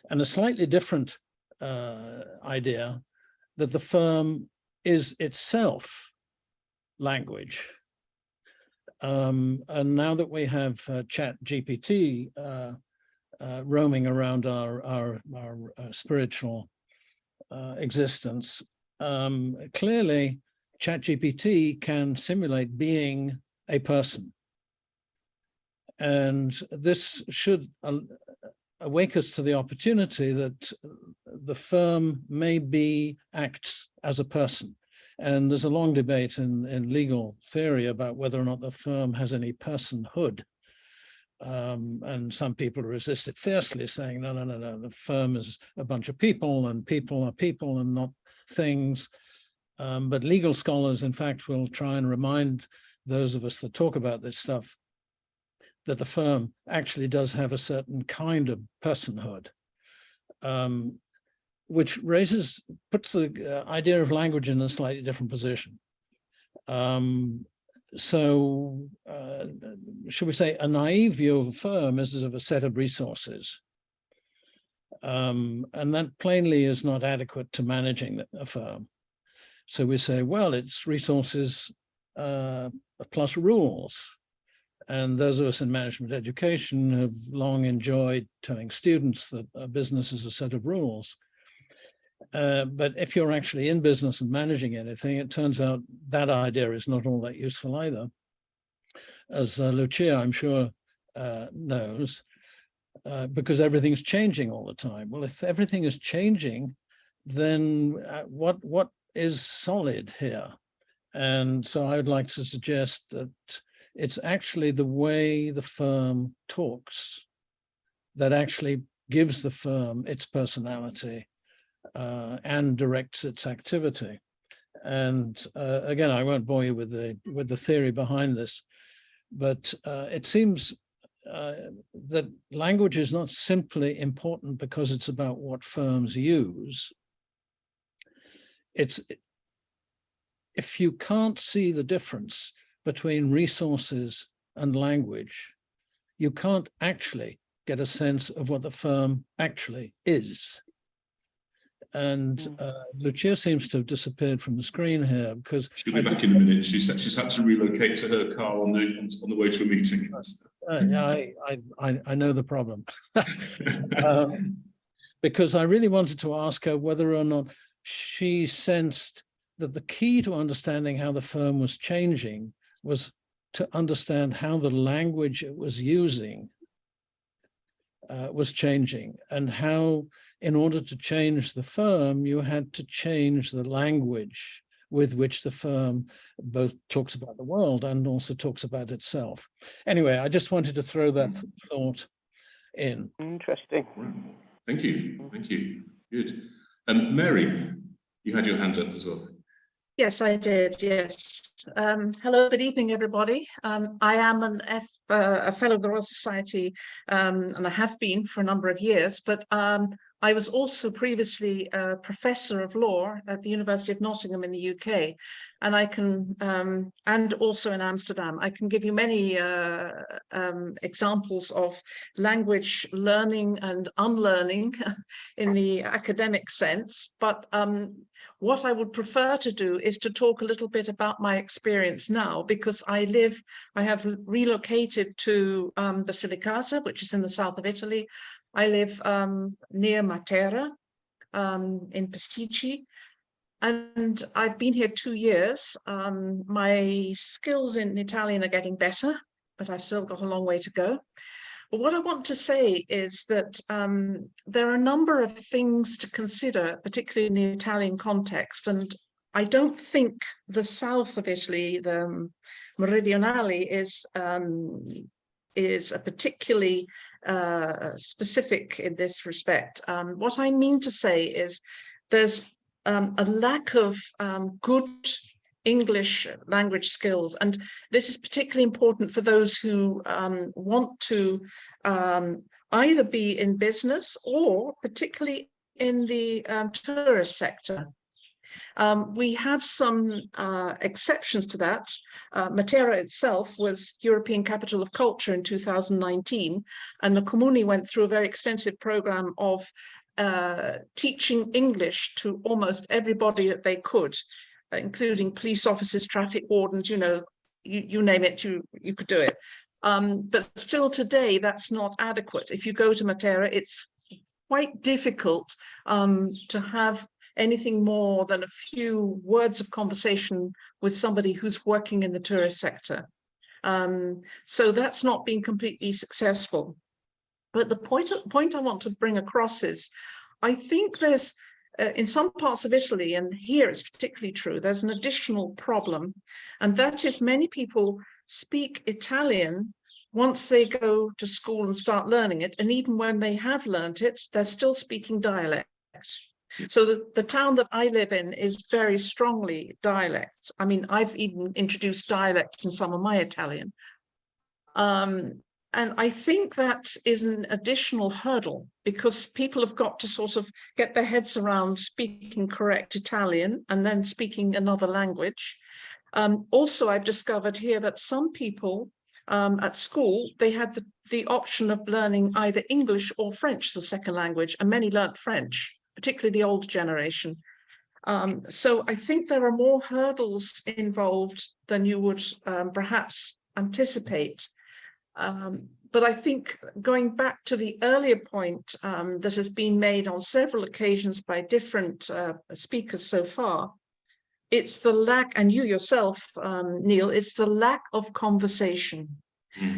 and a slightly different idea that the firm is itself language. And now that we have ChatGPT roaming around our spiritual existence, clearly ChatGPT can simulate being a person. And this should awake us to the opportunity that the firm may acts as a person. And there's a long debate in legal theory about whether or not the firm has any personhood. And some people resist it fiercely, saying, no, the firm is a bunch of people, and people are people and not things. But legal scholars, in fact, will try and remind those of us that talk about this stuff that the firm actually does have a certain kind of personhood, which puts the idea of language in a slightly different position. So, should we say, a naive view of a firm is of a set of resources. And that plainly is not adequate to managing a firm. So we say, well, it's resources plus rules. And those of us in management education have long enjoyed telling students that a business is a set of rules. But if you're actually in business and managing anything, it turns out that idea is not all that useful either. As Lucia, I'm sure, knows, because everything's changing all the time. Well, if everything is changing, then what is solid here? And so I would like to suggest that it's actually the way the firm talks that actually gives the firm its personality and directs its activity. And again, I won't bore you with the theory behind this, but it seems that language is not simply important because it's about what firms use. If you can't see the difference between resources and language, you can't actually get a sense of what the firm actually is. And Lucia seems to have disappeared from the screen here because she'll be back in a minute. She's had to relocate to her car on the way to a meeting. I know the problem. Because I really wanted to ask her whether or not she sensed that the key to understanding how the firm was changing was to understand how the language it was using was changing, and how, in order to change the firm, you had to change the language with which the firm both talks about the world and also talks about itself. Anyway, I just wanted to throw that thought in. Interesting. Thank you. Thank you. Good. Mary, you had your hand up as well. Yes, I did. Yes. Hello, good evening, everybody. I am a fellow of the Royal Society, and I have been for a number of years, but I was also previously a professor of law at the University of Nottingham in the UK, and I can, and also in Amsterdam. I can give you many examples of language learning and unlearning in the academic sense, but what I would prefer to do is to talk a little bit about my experience now, because I have relocated to Basilicata, which is in the south of Italy. I live near Matera in Pasticci, and I've been here 2 years. My skills in Italian are getting better, but I've still got a long way to go. But what I want to say is that there are a number of things to consider, particularly in the Italian context. And I don't think the south of Italy, the Meridionale, is a particularly specific in this respect. What I mean to say is there's a lack of good English language skills, and this is particularly important for those who want to either be in business or particularly in the tourist sector. We have some exceptions to that. Matera itself was European Capital of Culture in 2019, and the Comuni went through a very extensive program of teaching English to almost everybody that they could, including police officers, traffic wardens, you know, you name it, you could do it. But still today, that's not adequate. If you go to Matera, it's quite difficult to have anything more than a few words of conversation with somebody who's working in the tourist sector. So that's not been completely successful. But the point I want to bring across is, I think there's, in some parts of Italy, and here it's particularly true, there's an additional problem, and that is many people speak Italian once they go to school and start learning it, and even when they have learned it, they're still speaking dialect. So the town that I live in is very strongly dialect. I mean, I've even introduced dialect in some of my Italian. And I think that is an additional hurdle, because people have got to sort of get their heads around speaking correct Italian and then speaking another language. Also, I've discovered here that some people at school, they had the option of learning either English or French as a second language, and many learnt French, particularly the older generation. So I think there are more hurdles involved than you would perhaps anticipate. But I think, going back to the earlier point that has been made on several occasions by different speakers so far, it's the lack, and you yourself, Neil, it's the lack of conversation.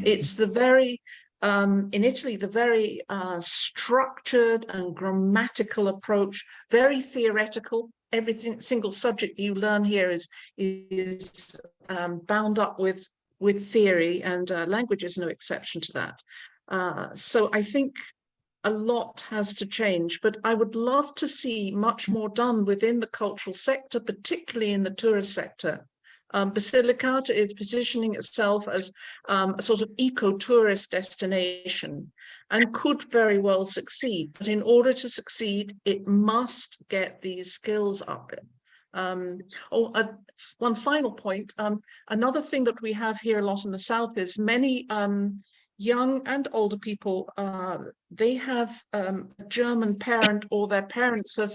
It's the very, in Italy, the very structured and grammatical approach, very theoretical. Every single subject you learn here is bound up with theory, and language is no exception to that. So I think a lot has to change, but I would love to see much more done within the cultural sector, particularly in the tourist sector. Basilicata is positioning itself as a sort of eco-tourist destination and could very well succeed. But in order to succeed, it must get these skills up. One final point, another thing that we have here a lot in the South is many young and older people, they have a German parent, or their parents have,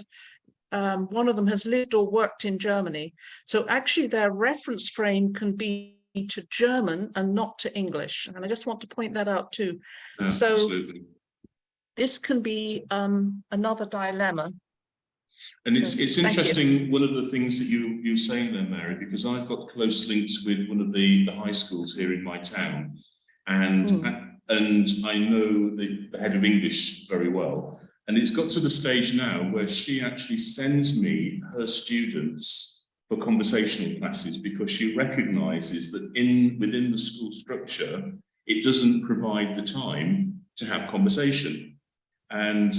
one of them has lived or worked in Germany. So actually their reference frame can be to German and not to English. And I just want to point that out too. So absolutely. This can be another dilemma. And it's interesting, one of the things that you're saying there, Mary, because I've got close links with one of the high schools here in my town, and I know the head of English very well. And it's got to the stage now where she actually sends me her students for conversational classes because she recognises that within the school structure, it doesn't provide the time to have conversation. And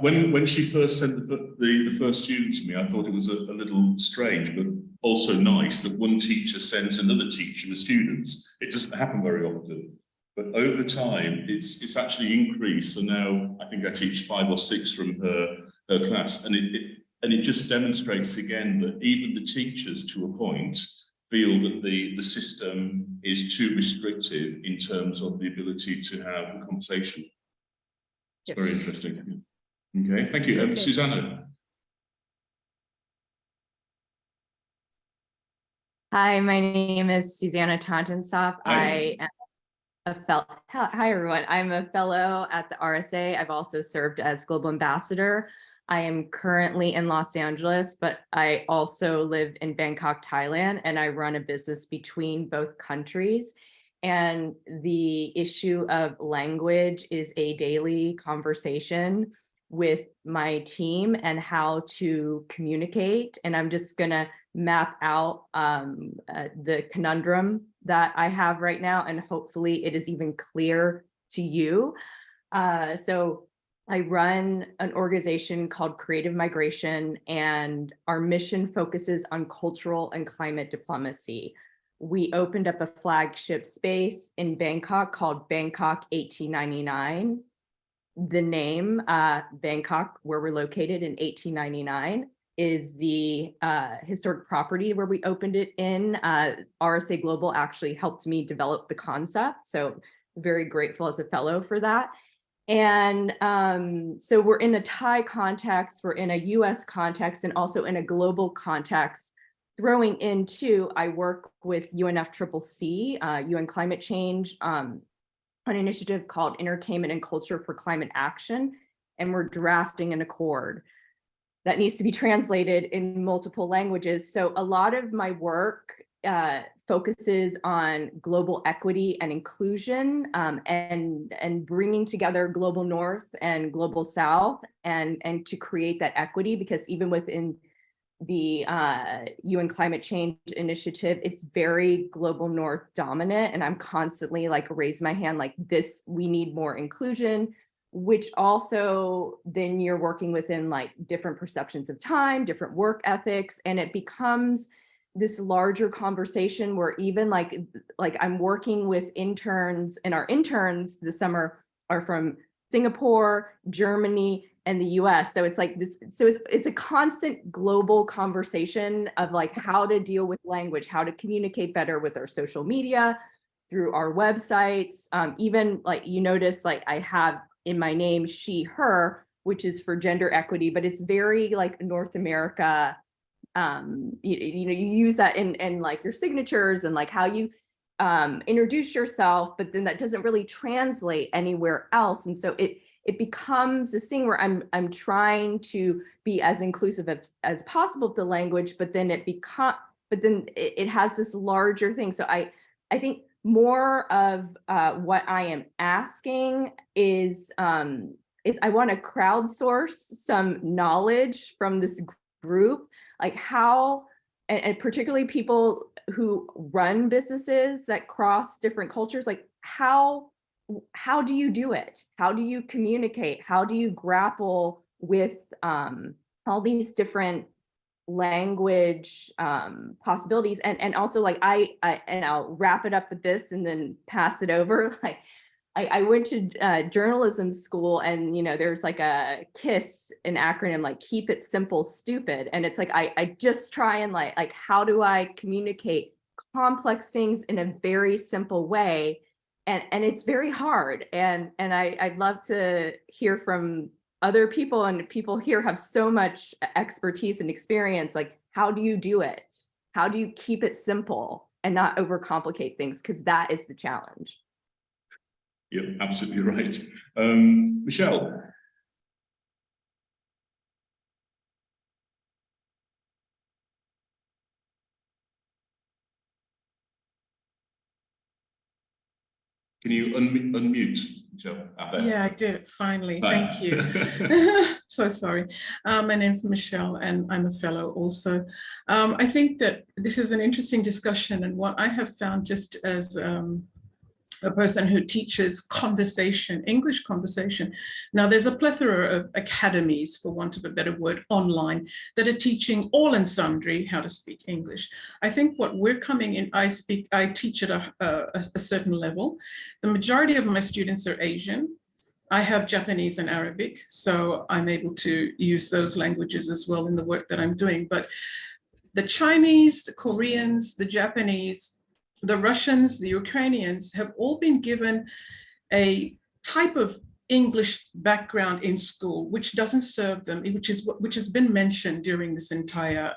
when she first sent the first student to me, I thought it was a little strange, but also nice that one teacher sends another teacher with students. It doesn't happen very often. But over time, it's actually increased. So now I think I teach 5 or 6 from her class. And it just demonstrates again that even the teachers, to a point, feel that the system is too restrictive in terms of the ability to have a conversation. It's very interesting. Okay, thank you. Okay. Susanna. Hi, my name is Susanna Tantensop. I am a fellow. Hi, everyone. I'm a fellow at the RSA. I've also served as global ambassador. I am currently in Los Angeles, but I also live in Bangkok, Thailand, and I run a business between both countries. And the issue of language is a daily conversation with my team and how to communicate. And I'm just going to map out the conundrum that I have right now, and hopefully it is even clear to you. So I run an organization called Creative Migration, and our mission focuses on cultural and climate diplomacy. We opened up a flagship space in Bangkok called Bangkok 1899. The name Bangkok, where we're located in 1899, is the historic property where we opened it in. RSA Global actually helped me develop the concept, so very grateful as a fellow for that. And so we're in a Thai context, we're in a US context, and also in a global context. Throwing into, I work with UNFCCC, UN Climate Change, on an initiative called Entertainment and Culture for Climate Action, and we're drafting an accord that needs to be translated in multiple languages. So a lot of my work focuses on global equity and inclusion, and bringing together global North and global South, and to create that equity, because even within the UN Climate Change Initiative, it's very global North dominant, and I'm constantly like raise my hand like this, we need more inclusion, which also then you're working within like different perceptions of time, different work ethics, and it becomes this larger conversation where even like I'm working with interns, and our interns this summer are from Singapore, Germany, and the US. So it's like this, so it's a constant global conversation of like how to deal with language, how to communicate better with our social media, through our websites. Even like you notice, like I have in my name, she, her, which is for gender equity, but it's very like North America. You know, you use that in like your signatures and like how you introduce yourself, but then that doesn't really translate anywhere else. And so it becomes this thing where I'm trying to be as inclusive as possible with the language, but then it has this larger thing. So I think more of what I am asking is I want to crowdsource some knowledge from this group, like how, and particularly people who run businesses that cross different cultures, like how do you do it? How do you communicate? How do you grapple with all these different language possibilities? And also like and I'll wrap it up with this and then pass it over. Like I went to journalism school, and you know there's like a KISS, an acronym like keep it simple stupid, and it's like I just try and like how do I communicate complex things in a very simple way, and it's very hard, and I'd love to hear from other people, and people here have so much expertise and experience. Like how do you do it? How do you keep it simple? and not overcomplicate things, because that is the challenge. You're absolutely right. Michelle. Can you unmute, Michelle? Yeah, I did, finally. Right. Thank you. So sorry. My name's Michelle, and I'm a fellow also. I think that this is an interesting discussion, and what I have found just as a person who teaches conversation, English conversation. Now, there's a plethora of academies, for want of a better word, online that are teaching all and sundry how to speak English. I think what we're coming in, I teach at a certain level. The majority of my students are Asian. I have Japanese and Arabic, so I'm able to use those languages as well in the work that I'm doing. But the Chinese, the Koreans, the Japanese, the Russians, the Ukrainians have all been given a type of English background in school, which doesn't serve them, which has been mentioned during this entire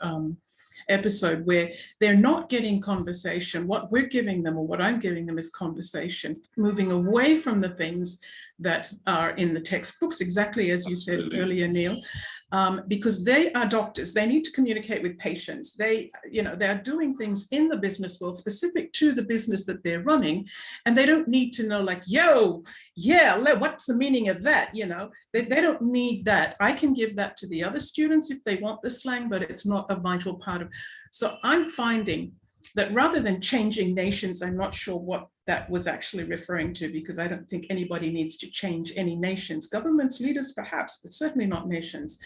episode, where they're not getting conversation. What we're giving them, or what I'm giving them, is conversation, moving away from the things that are in the textbooks, exactly as you said earlier, Neil, because they are doctors. They need to communicate with patients. They're doing things in the business world specific to the business that they're running, and they don't need to know, like, yo, yeah, what's the meaning of that? They don't need that. I can give that to the other students if they want the slang, but it's not a vital part of. So I'm finding that rather than changing nations, I'm not sure what that was actually referring to, because I don't think anybody needs to change any nations. Governments, leaders, perhaps, but certainly not nations.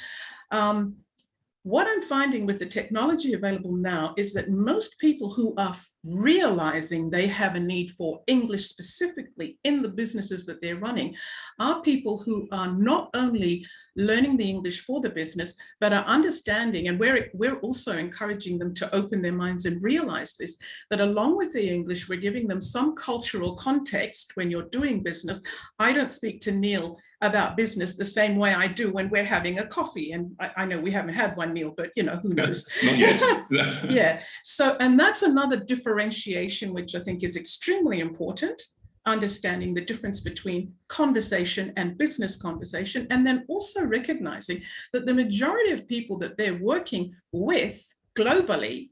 What I'm finding with the technology available now is that most people who are realizing they have a need for English specifically in the businesses that they're running are people who are not only learning the English for the business, but are understanding, and we're also encouraging them to open their minds and realize this, that along with the English, we're giving them some cultural context when you're doing business. I don't speak to Neil about business the same way I do when we're having a coffee. And I know we haven't had one, Neil, but who knows? Not yet. Yeah. So, and that's another differentiation, which I think is extremely important, understanding the difference between conversation and business conversation, and then also recognizing that the majority of people that they're working with globally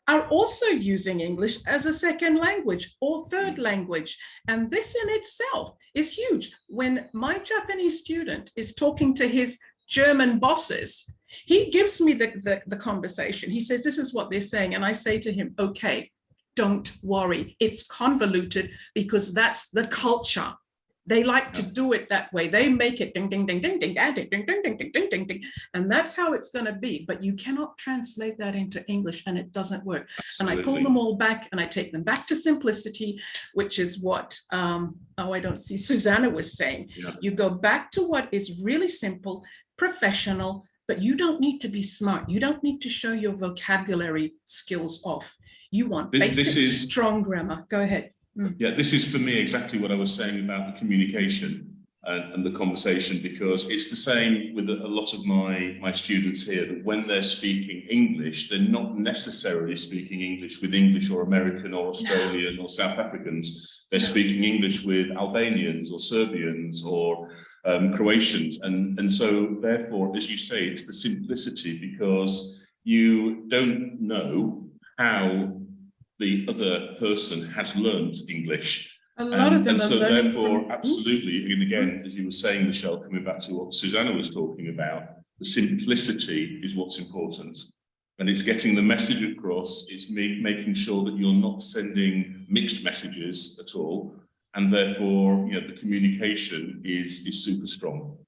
are also using English as a second language or third language. And this in itself is huge. When my Japanese student is talking to his German bosses, he gives me the conversation. He says, this is what they're saying. And I say to him, okay, don't worry. It's convoluted because that's the culture. They like to do it that way. They make it ding, ding, ding, ding, ding, ding, ding, ding, ding, ding, ding, ding, ding. And that's how it's going to be. But you cannot translate that into English, and it doesn't work. Absolutely. And I pull them all back and I take them back to simplicity, which is what, I don't see, Susanna was saying. Yeah. You go back to what is really simple, professional, but you don't need to be smart. You don't need to show your vocabulary skills off. You want basic, strong grammar. Go ahead. Yeah, this is for me exactly what I was saying about the communication and the conversation, because it's the same with a lot of my students here, that when they're speaking English, they're not necessarily speaking English with English or American or Australian or South Africans. They're speaking English with Albanians or Serbians or Croatians. And so therefore, as you say, it's the simplicity, because you don't know how the other person has learned English. A lot of them and so therefore, from... absolutely, and again, as you were saying, Michelle, coming back to what Susanna was talking about, the simplicity is what's important. And it's getting the message across, it's making sure that you're not sending mixed messages at all. And therefore, the communication is super strong.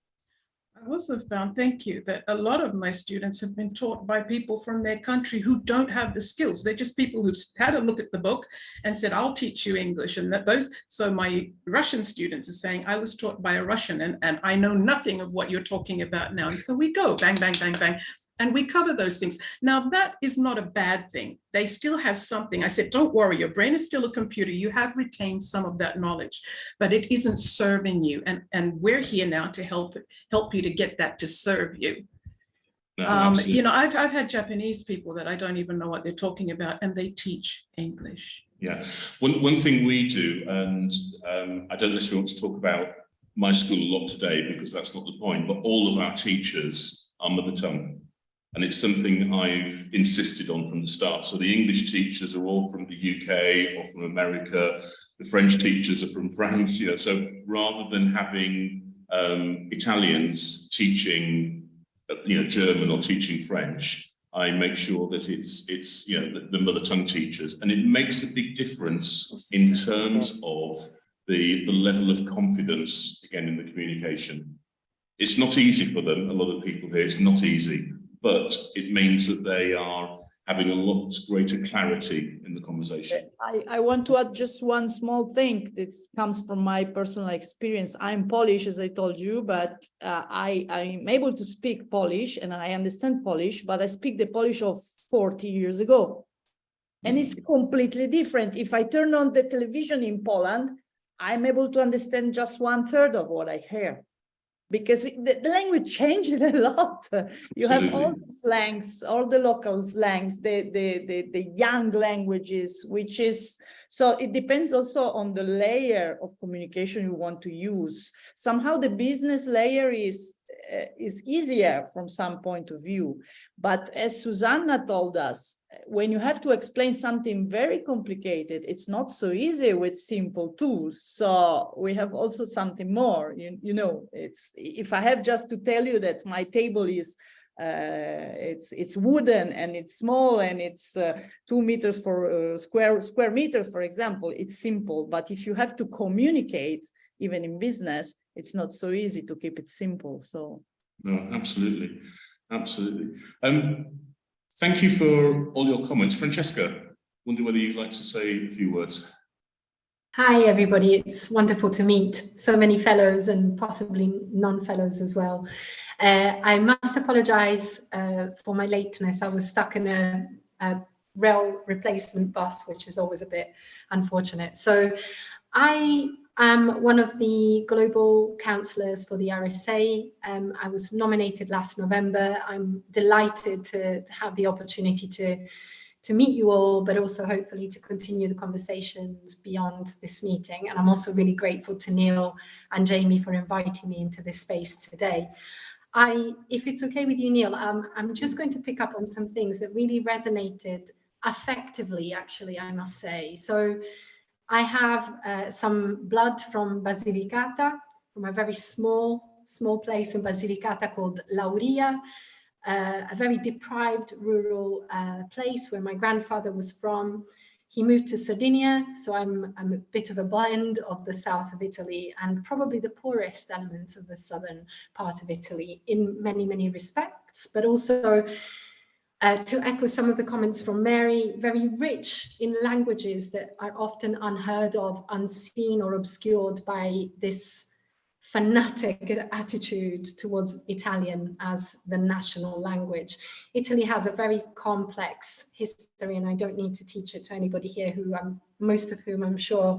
I also found, thank you, that a lot of my students have been taught by people from their country who don't have the skills. They're just people who've had a look at the book and said, I'll teach you English. And so my Russian students are saying, I was taught by a Russian and I know nothing of what you're talking about now. And so we go bang, bang, bang, bang. And we cover those things. Now, that is not a bad thing. They still have something. I said, don't worry, your brain is still a computer. You have retained some of that knowledge, but it isn't serving you. And we're here now to help you to get that to serve you. No, you know, I've had Japanese people that I don't even know what they're talking about, and they teach English. Yeah, one thing we do, and I don't necessarily want to talk about my school a lot today because that's not the point, but all of our teachers are mother tongue. And it's something I've insisted on from the start. So the English teachers are all from the UK or from America. The French teachers are from France. You know, so rather than having Italians teaching, German or teaching French, I make sure that it's the mother tongue teachers, and it makes a big difference in terms of the level of confidence again in the communication. It's not easy for them. A lot of people here, it's not easy. But it means that they are having a lot greater clarity in the conversation. I want to add just one small thing. This comes from my personal experience. I'm Polish, as I told you, but I'm able to speak Polish and I understand Polish, but I speak the Polish of 40 years ago. And it's completely different. If I turn on the television in Poland, I'm able to understand just 1/3 of what I hear. Because the language changed a lot. You have all the slangs, all the local slangs, the young languages, which is, so it depends also on the layer of communication you want to use. Somehow the business layer is easier from some point of view. But as Susanna told us, when you have to explain something very complicated, it's not so easy with simple tools. So we have also something more, you know, it's, if I have just to tell you that my table is, it's wooden and it's small and it's 2 meters for square meter, for example, it's simple. But if you have to communicate, even in business, it's not so easy to keep it simple. So no, absolutely. Thank you for all your comments. Francesca, wonder whether you'd like to say a few words. Hi everybody, it's wonderful to meet so many fellows and possibly non-fellows as well. I must apologize for my lateness. I was stuck in a rail replacement bus, which is always a bit unfortunate. So I am one of the global counselors for the RSA. I was nominated last November. I'm delighted to have the opportunity to meet you all, but also hopefully to continue the conversations beyond this meeting. And I'm also really grateful to Neil and Jamie for inviting me into this space today. If it's okay with you, Neil, I'm just going to pick up on some things that really resonated affectively, actually, I must say. So I have some blood from Basilicata, from a very small place in Basilicata called Lauria, a very deprived rural place where my grandfather was from. He moved to Sardinia, so I'm a bit of a blend of the south of Italy and probably the poorest elements of the southern part of Italy in many, many respects, but also to echo some of the comments from Mary, very rich in languages that are often unheard of, unseen or obscured by this fanatic attitude towards Italian as the national language. Italy has a very complex history, and I don't need to teach it to anybody here most of whom I'm sure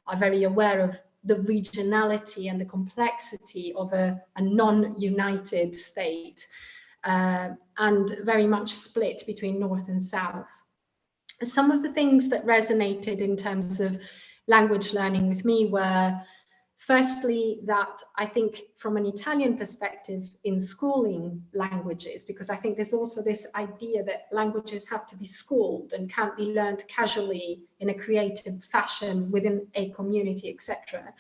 are very aware of the regionality and the complexity of a non-united state. And very much split between North and South. Some of the things that resonated in terms of language learning with me were, firstly, that I think from an Italian perspective in schooling languages, because I think there's also this idea that languages have to be schooled and can't be learned casually in a creative fashion within a community, etc.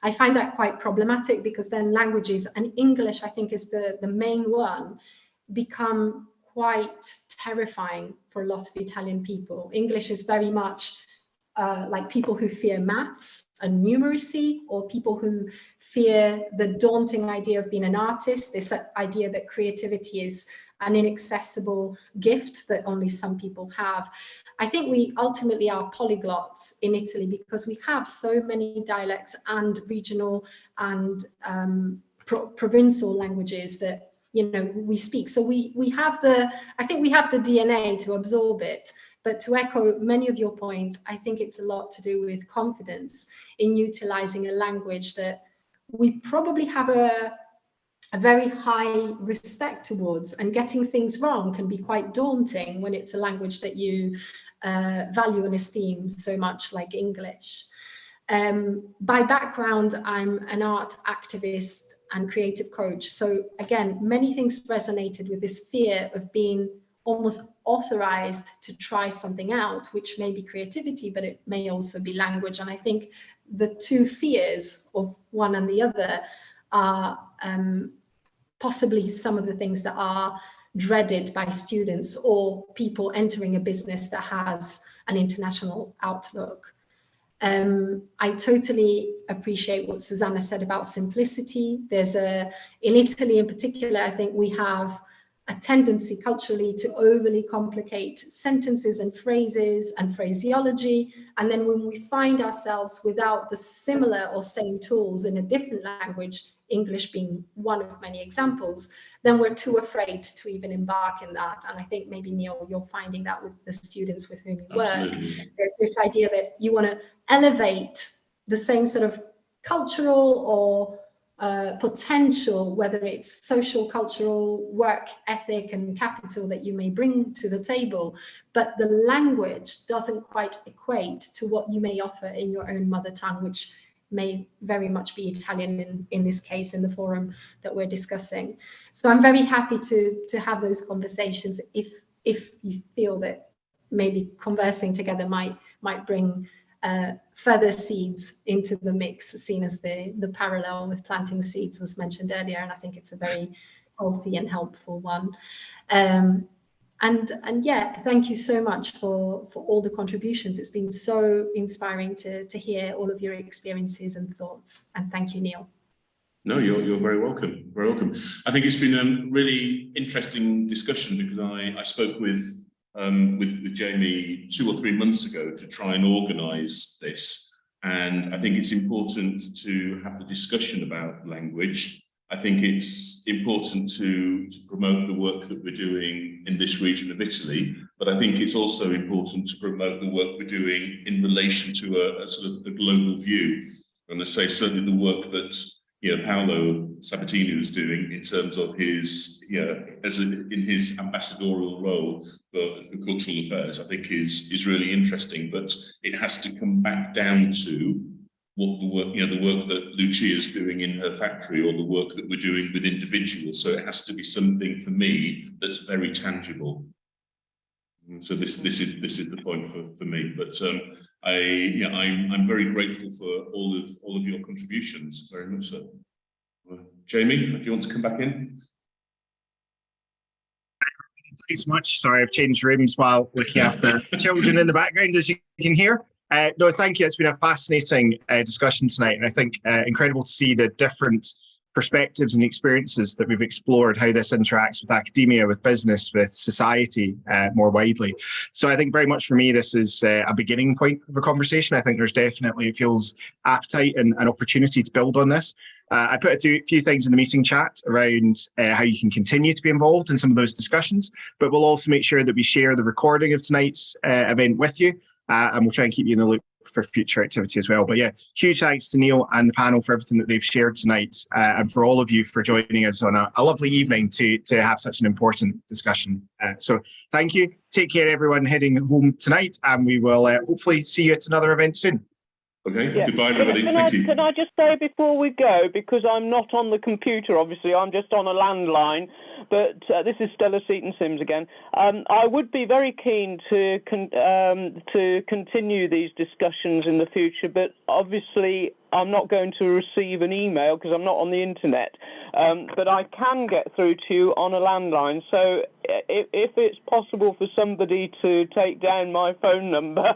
I find that quite problematic because then languages, and English I think is the main one, become quite terrifying for a lot of Italian people. English is very much like people who fear maths and numeracy, or people who fear the daunting idea of being an artist, this idea that creativity is an inaccessible gift that only some people have. I think we ultimately are polyglots in Italy because we have so many dialects and regional and provincial languages that we speak. So we have I think we have the DNA to absorb it. But to echo many of your points, I think it's a lot to do with confidence in utilizing a language that we probably have a very high respect towards, and getting things wrong can be quite daunting when it's a language that you value and esteem so much, like English. By background, I'm an art activist and creative coach. So again, many things resonated with this fear of being almost authorized to try something out, which may be creativity, but it may also be language. And I think the two fears of one and the other are possibly some of the things that are dreaded by students or people entering a business that has an international outlook. I totally appreciate what Susanna said about simplicity. In Italy in particular, I think we have a tendency culturally to overly complicate sentences and phrases and phraseology. And then when we find ourselves without the similar or same tools in a different language, English being one of many examples, then we're too afraid to even embark in that. And I think maybe, Neil, you're finding that with the students with whom you work. Absolutely. There's this idea that you want to elevate the same sort of cultural or potential, whether it's social, cultural, work ethic and capital that you may bring to the table, but the language doesn't quite equate to what you may offer in your own mother tongue, which may very much be Italian in this case, in the forum that we're discussing. So I'm very happy to have those conversations if you feel that maybe conversing together might bring further seeds into the mix, seen as the parallel with planting seeds was mentioned earlier, and I think it's a very healthy and helpful one. And yeah, thank you so much for all the contributions. It's been so inspiring to hear all of your experiences and thoughts. And thank you, Neil. No, you're very welcome. Very welcome. I think it's been a really interesting discussion because I spoke with Jamie 2 or 3 months ago to try and organise this, and I think it's important to have the discussion about language. I think it's important to promote the work that we're doing in this region of Italy, but I think it's also important to promote the work we're doing in relation to a sort of a global view. And I say certainly the work that Paolo Sabbatini was doing in terms of his in his ambassadorial role for cultural affairs, I think is really interesting. But it has to come back down to what the work that Lucia is doing in her factory, or the work that we're doing with individuals. So it has to be something for me that's very tangible. So this is the point for me. But I'm very grateful for all of your contributions, very much so. Jamie, do you want to come back in? Thanks so much. Sorry, I've changed rooms while looking after children in the background, as you can hear. No, thank you. It's been a fascinating discussion tonight, and I think incredible to see the different perspectives and experiences that we've explored, how this interacts with academia, with business, with society more widely. So I think very much for me, this is a beginning point of a conversation. I think there's definitely, it feels, appetite and an opportunity to build on this. I put a few things in the meeting chat around how you can continue to be involved in some of those discussions, but we'll also make sure that we share the recording of tonight's event with you, and we'll try and keep you in the loop for future activity as well. But yeah, huge thanks to Neil and the panel for everything that they've shared tonight, and for all of you for joining us on a lovely evening to have such an important discussion. So thank you. Take care, everyone heading home tonight, and we will hopefully see you at another event soon. Okay, yeah. Goodbye, everybody. Thank you. Can I just say before we go, because I'm not on the computer, obviously, I'm just on a landline, but this is Stella Seaton-Sims again. I would be very keen to continue these discussions in the future, but obviously I'm not going to receive an email because I'm not on the internet, but I can get through to you on a landline. So if it's possible for somebody to take down my phone number,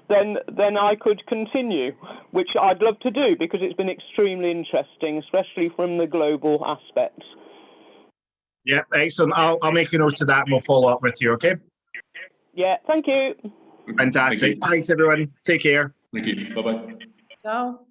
then I could continue, which I'd love to do because it's been extremely interesting, especially from the global aspects. Yeah, excellent. I'll make a note of that and we'll follow up with you, okay? Yeah, thank you. Fantastic. Thanks, everyone. Take care. Thank you. Bye-bye. Ciao.